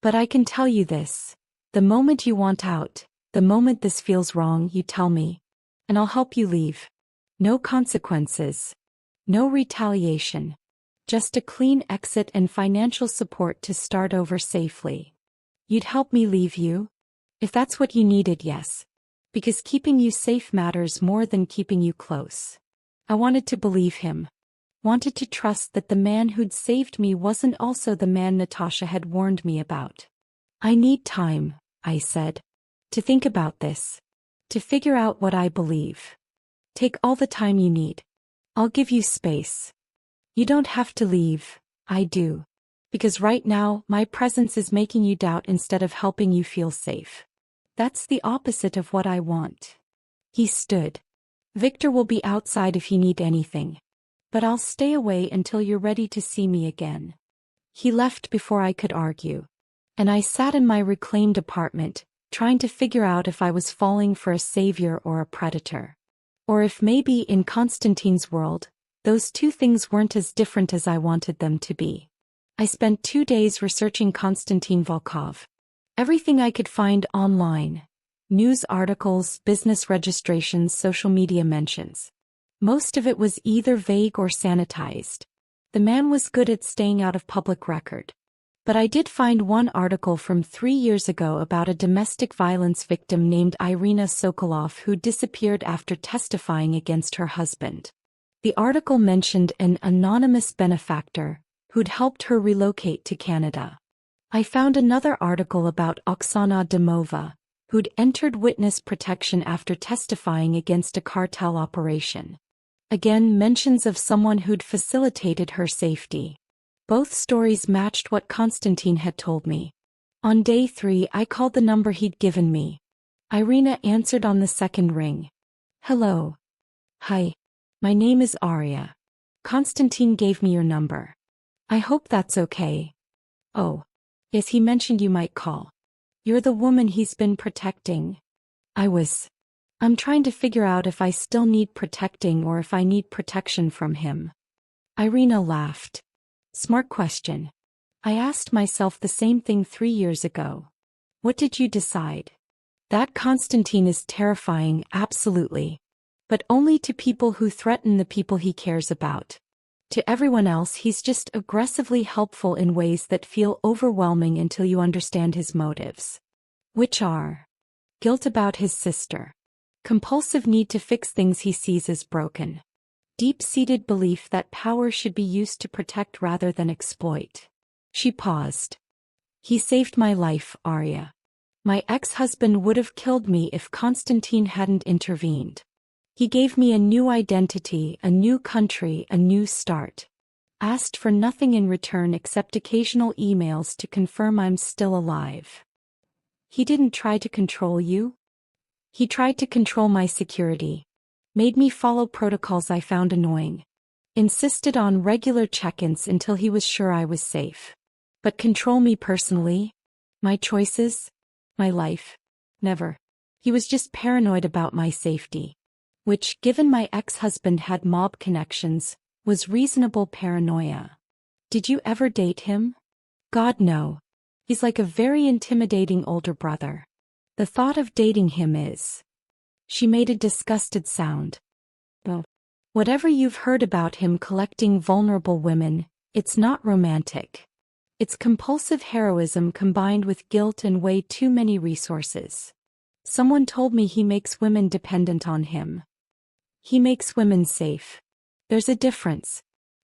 Speaker 1: But I can tell you this. The moment you want out, the moment this feels wrong, you tell me. And I'll help you leave. No consequences. No retaliation. Just a clean exit and financial support to start over safely. You'd help me leave you? If that's what you needed, yes. Because keeping you safe matters more than keeping you close. I wanted to believe him. Wanted to trust that the man who'd saved me wasn't also the man Natasha had warned me about. I need time, I said. To think about this. To figure out what I believe. Take all the time you need. I'll give you space. You don't have to leave, I do. Because right now, my presence is making you doubt instead of helping you feel safe. That's the opposite of what I want. He stood. Victor will be outside if you need anything. But I'll stay away until you're ready to see me again. He left before I could argue. And I sat in my reclaimed apartment, trying to figure out if I was falling for a savior or a predator. Or if maybe in Konstantin's world, those two things weren't as different as I wanted them to be. I spent 2 days researching Konstantin Volkov. Everything I could find online. News articles, business registrations, social media mentions. Most of it was either vague or sanitized. The man was good at staying out of public record. But I did find one article from 3 years ago about a domestic violence victim named Irina Sokolov who disappeared after testifying against her husband. The article mentioned an anonymous benefactor who'd helped her relocate to Canada. I found another article about Oksana Dymova, who'd entered witness protection after testifying against a cartel operation. Again, mentions of someone who'd facilitated her safety. Both stories matched what Konstantin had told me. On day 3, I called the number he'd given me. Irina answered on the second ring. Hello. Hi. My name is Arya. Konstantin gave me your number. I hope that's okay. Oh. Yes, he mentioned you might call. You're the woman he's been protecting. I was. I'm trying to figure out if I still need protecting or if I need protection from him. Irina laughed. Smart question. I asked myself the same thing 3 years ago. What did you decide? That Constantine is terrifying, absolutely. But only to people who threaten the people he cares about. To everyone else, he's just aggressively helpful in ways that feel overwhelming until you understand his motives. Which are guilt about his sister, compulsive need to fix things he sees as broken, deep-seated belief that power should be used to protect rather than exploit. She paused. He saved my life, Arya. My ex-husband would have killed me if Constantine hadn't intervened. He gave me a new identity, a new country, a new start. Asked for nothing in return except occasional emails to confirm I'm still alive. He didn't try to control you? He tried to control my security. Made me follow protocols I found annoying. Insisted on regular check-ins until he was sure I was safe. But control me personally? My choices? My life? Never. He was just paranoid about my safety. Which, given my ex-husband had mob connections, was reasonable paranoia. Did you ever date him? God, no. He's like a very intimidating older brother. The thought of dating him is... She made a disgusted sound. Oh. Whatever you've heard about him collecting vulnerable women, it's not romantic. It's compulsive heroism combined with guilt and way too many resources. Someone told me he makes women dependent on him. He makes women safe. There's a difference.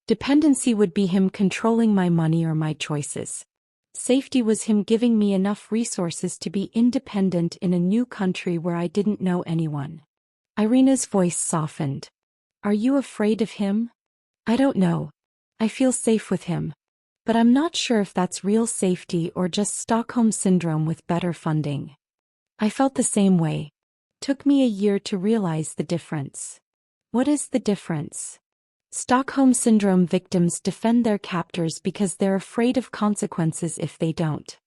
Speaker 1: Dependency would be him controlling my money or my choices. Safety was him giving me enough resources to be independent in a new country where I didn't know anyone. Irina's voice softened. Are you afraid of him? I don't know. I feel safe with him. But I'm not sure if that's real safety or just Stockholm Syndrome with better funding. I felt the same way. Took me a year to realize the difference. What is the difference? Stockholm Syndrome victims defend their captors because they're afraid of consequences if they don't.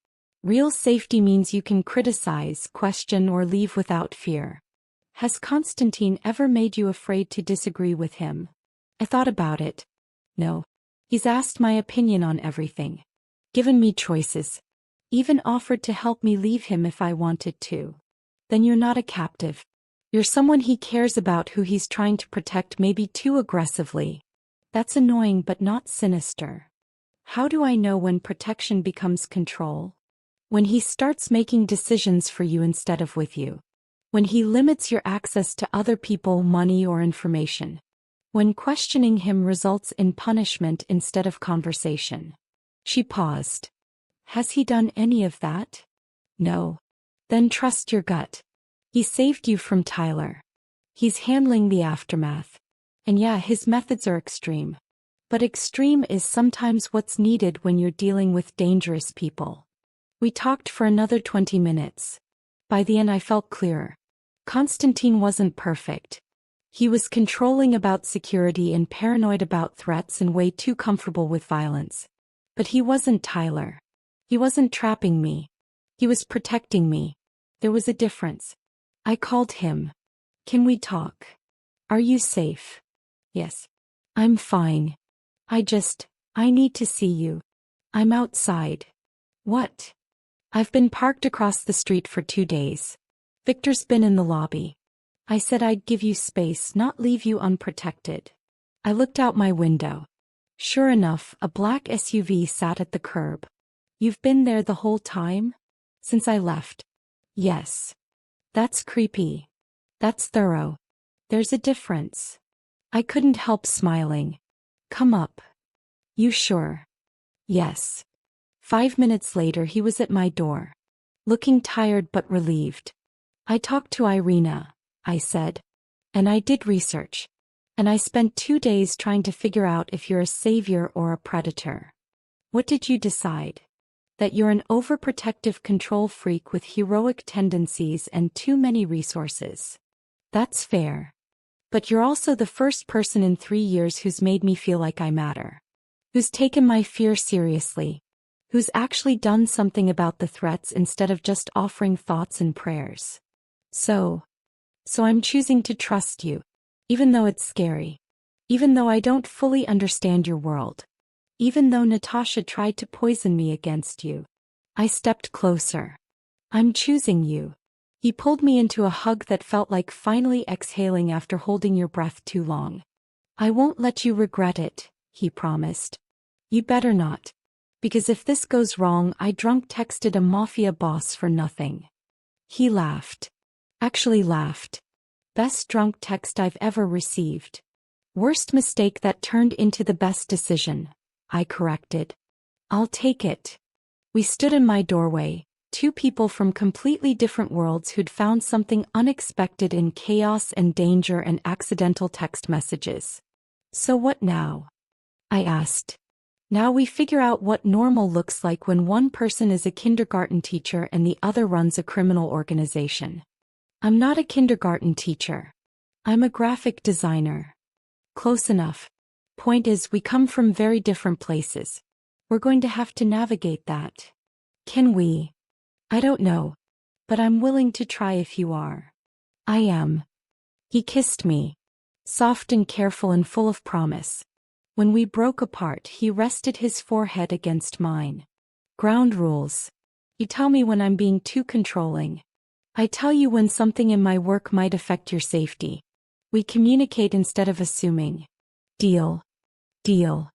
Speaker 1: Real safety means you can criticize, question, or leave without fear. Has Constantine ever made you afraid to disagree with him? I thought about it. No. He's asked my opinion on everything. Given me choices. Even offered to help me leave him if I wanted to. Then you're not a captive. You're someone he cares about who he's trying to protect maybe too aggressively. That's annoying but not sinister. How do I know when protection becomes control? When he starts making decisions for you instead of with you. When he limits your access to other people, money, or information. When questioning him results in punishment instead of conversation. She paused. Has he done any of that? No. Then trust your gut. He saved you from Tyler. He's handling the aftermath. And yeah, his methods are extreme. But extreme is sometimes what's needed when you're dealing with dangerous people. We talked for another 20 minutes. By the end I felt clearer. Constantine wasn't perfect. He was controlling about security and paranoid about threats and way too comfortable with violence. But he wasn't Tyler. He wasn't trapping me. He was protecting me. There was a difference. I called him. Can we talk? Are you safe? Yes. I'm fine. I need to see you. I'm outside. What? I've been parked across the street for 2 days. Victor's been in the lobby. I said I'd give you space, not leave you unprotected. I looked out my window. Sure enough, a black SUV sat at the curb. You've been there the whole time? Since I left. Yes. That's creepy. That's thorough. There's a difference. I couldn't help smiling. Come up. You sure? Yes. 5 minutes later he was at my door. Looking tired but relieved. I talked to Irina, I said. And I did research. And I spent 2 days trying to figure out if you're a savior or a predator. What did you decide? That you're an overprotective control freak with heroic tendencies and too many resources. That's fair. But you're also the first person in 3 years who's made me feel like I matter. Who's taken my fear seriously. Who's actually done something about the threats instead of just offering thoughts and prayers. So So I'm choosing to trust you. Even though it's scary. Even though I don't fully understand your world. Even though Natasha tried to poison me against you. I stepped closer. I'm choosing you. He pulled me into a hug that felt like finally exhaling after holding your breath too long. I won't let you regret it, he promised. You better not. Because if this goes wrong, I drunk texted a mafia boss for nothing. He laughed. Actually laughed. Best drunk text I've ever received. Worst mistake that turned into the best decision, I corrected. I'll take it. We stood in my doorway, two people from completely different worlds who'd found something unexpected in chaos and danger and accidental text messages. So what now? I asked. Now we figure out what normal looks like when one person is a kindergarten teacher and the other runs a criminal organization. I'm not a kindergarten teacher. I'm a graphic designer. Close enough. Point is, we come from very different places. We're going to have to navigate that. Can we? I don't know. But I'm willing to try if you are. I am. He kissed me. Soft and careful and full of promise. When we broke apart, he rested his forehead against mine. Ground rules. You tell me when I'm being too controlling. I tell you when something in my work might affect your safety. We communicate instead of assuming. Deal. Deal.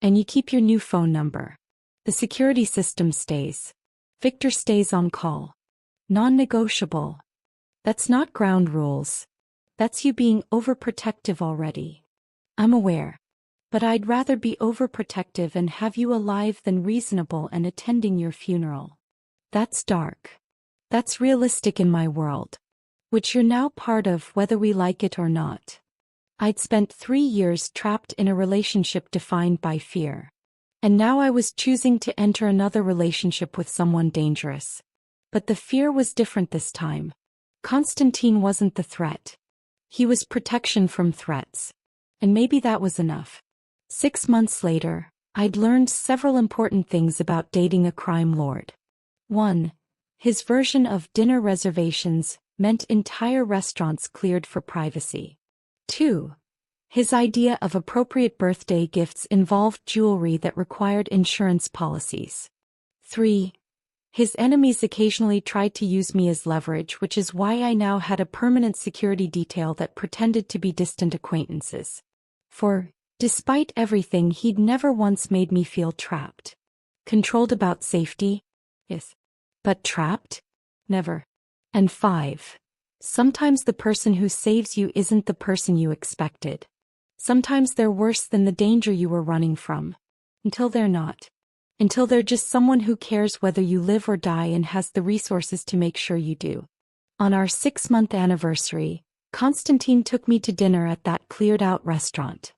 Speaker 1: And you keep your new phone number. The security system stays. Victor stays on call. Non-negotiable. That's not ground rules. That's you being overprotective already. I'm aware. But I'd rather be overprotective and have you alive than reasonable and attending your funeral. That's dark. That's realistic in my world. Which you're now part of whether we like it or not. I'd spent 3 years trapped in a relationship defined by fear. And now I was choosing to enter another relationship with someone dangerous. But the fear was different this time. Constantine wasn't the threat. He was protection from threats. And maybe that was enough. 6 months later, I'd learned several important things about dating a crime lord. 1. His version of dinner reservations meant entire restaurants cleared for privacy. 2. His idea of appropriate birthday gifts involved jewelry that required insurance policies. 3. His enemies occasionally tried to use me as leverage, which is why I now had a permanent security detail that pretended to be distant acquaintances. 4. Despite everything, he'd never once made me feel trapped. Controlled about safety? Yes. But trapped? Never. And 5. Sometimes the person who saves you isn't the person you expected. Sometimes they're worse than the danger you were running from. Until they're not. Until they're just someone who cares whether you live or die and has the resources to make sure you do. On our 6-month anniversary, Constantine took me to dinner at that cleared-out restaurant.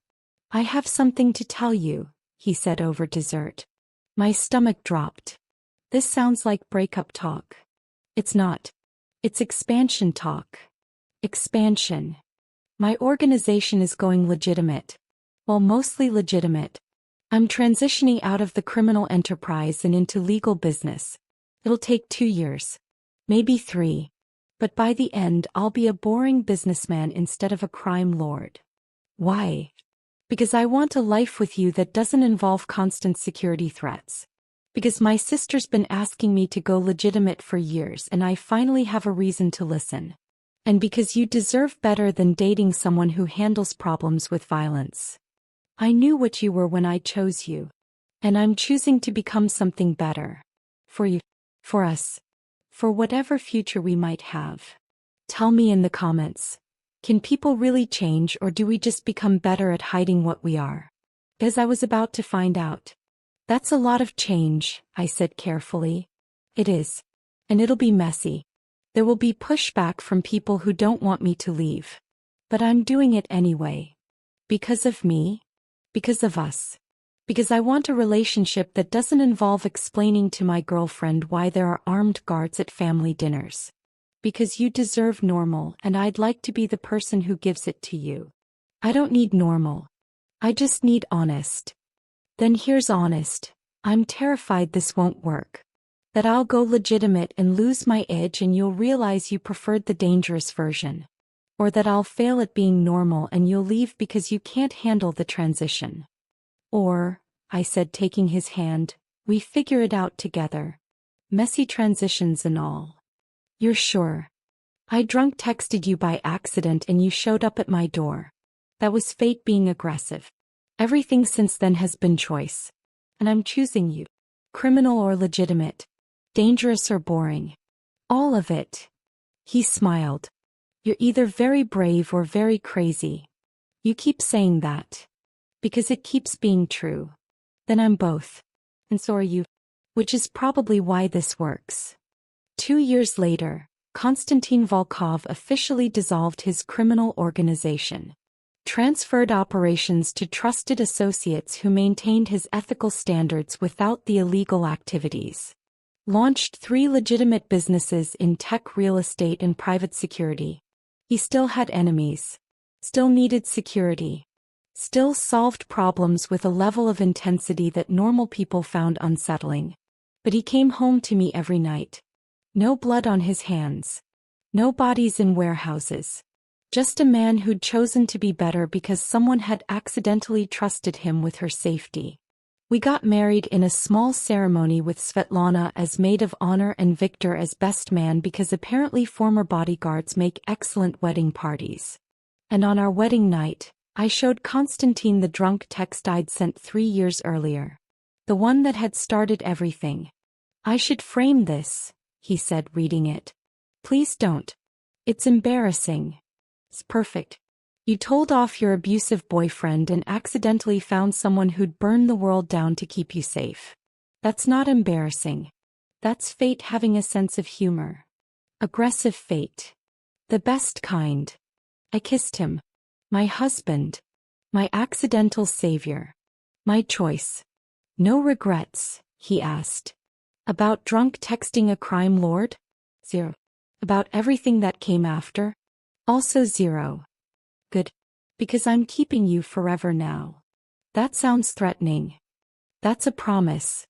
Speaker 1: I have something to tell you, he said over dessert. My stomach dropped. This sounds like breakup talk. It's not. It's expansion talk. Expansion. My organization is going legitimate. Well, mostly legitimate. I'm transitioning out of the criminal enterprise and into legal business. It'll take 2 years. Maybe 3. But by the end, I'll be a boring businessman instead of a crime lord. Why? Because I want a life with you that doesn't involve constant security threats. Because my sister's been asking me to go legitimate for years and I finally have a reason to listen. And because you deserve better than dating someone who handles problems with violence. I knew what you were when I chose you. And I'm choosing to become something better. For you. For us. For whatever future we might have. Tell me in the comments. Can people really change, or do we just become better at hiding what we are? As I was about to find out. That's a lot of change, I said carefully. It is. And it'll be messy. There will be pushback from people who don't want me to leave. But I'm doing it anyway. Because of me. Because of us. Because I want a relationship that doesn't involve explaining to my girlfriend why there are armed guards at family dinners. Because you deserve normal, and I'd like to be the person who gives it to you. I don't need normal. I just need honest. Then here's honest. I'm terrified this won't work. That I'll go legitimate and lose my edge and you'll realize you preferred the dangerous version. Or that I'll fail at being normal and you'll leave because you can't handle the transition. Or, I said, taking his hand, we figure it out together. Messy transitions and all. You're sure? I drunk texted you by accident and you showed up at my door. That was fate being aggressive. Everything since then has been choice. And I'm choosing you. Criminal or legitimate. Dangerous or boring. All of it. He smiled. You're either very brave or very crazy. You keep saying that. Because it keeps being true. Then I'm both. And so are you. Which is probably why this works. 2 years later, Konstantin Volkov officially dissolved his criminal organization. Transferred operations to trusted associates who maintained his ethical standards without the illegal activities. Launched 3 legitimate businesses in tech, real estate, and private security. He still had enemies. Still needed security. Still solved problems with a level of intensity that normal people found unsettling. But he came home to me every night. No blood on his hands. No bodies in warehouses. Just a man who'd chosen to be better because someone had accidentally trusted him with her safety. We got married in a small ceremony with Svetlana as maid of honor and Victor as best man because apparently former bodyguards make excellent wedding parties. And on our wedding night, I showed Konstantin the drunk text I'd sent 3 years earlier. The one that had started everything. I should frame this, he said, reading it. Please don't. It's embarrassing. It's perfect. You told off your abusive boyfriend and accidentally found someone who'd burn the world down to keep you safe. That's not embarrassing. That's fate having a sense of humor. Aggressive fate. The best kind. I kissed him. My husband. My accidental savior. My choice. No regrets, he asked. About drunk texting a crime lord? 0. About everything that came after? Also 0. Good. Because I'm keeping you forever now. That sounds threatening. That's a promise.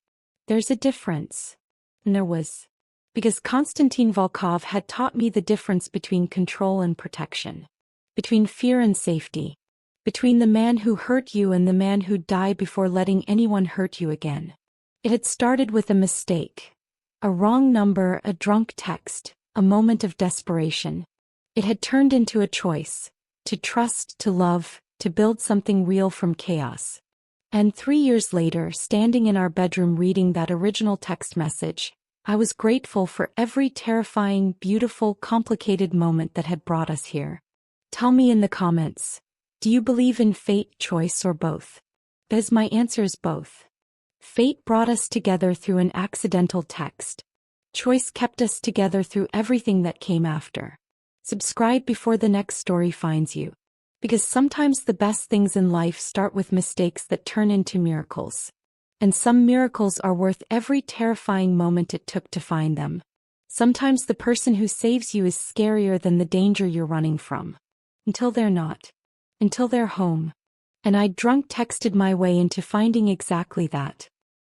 Speaker 1: There's a difference. And there was. Because Konstantin Volkov had taught me the difference between control and protection. Between fear and safety. Between the man who hurt you and the man who'd die before letting anyone hurt you again. It had started with a mistake. A wrong number, a drunk text, a moment of desperation. It had turned into a choice. To trust, to love, to build something real from chaos. And 3 years later, standing in our bedroom reading that original text message, I was grateful for every terrifying, beautiful, complicated moment that had brought us here. Tell me in the comments, do you believe in fate, choice, or both? Because my answer is both. Fate brought us together through an accidental text. Choice kept us together through everything that came after. Subscribe before the next story finds you. Because sometimes the best things in life start with mistakes that turn into miracles. And some miracles are worth every terrifying moment it took to find them. Sometimes the person who saves you is scarier than the danger you're running from. Until they're not. Until they're home. And I drunk texted my way into finding exactly that.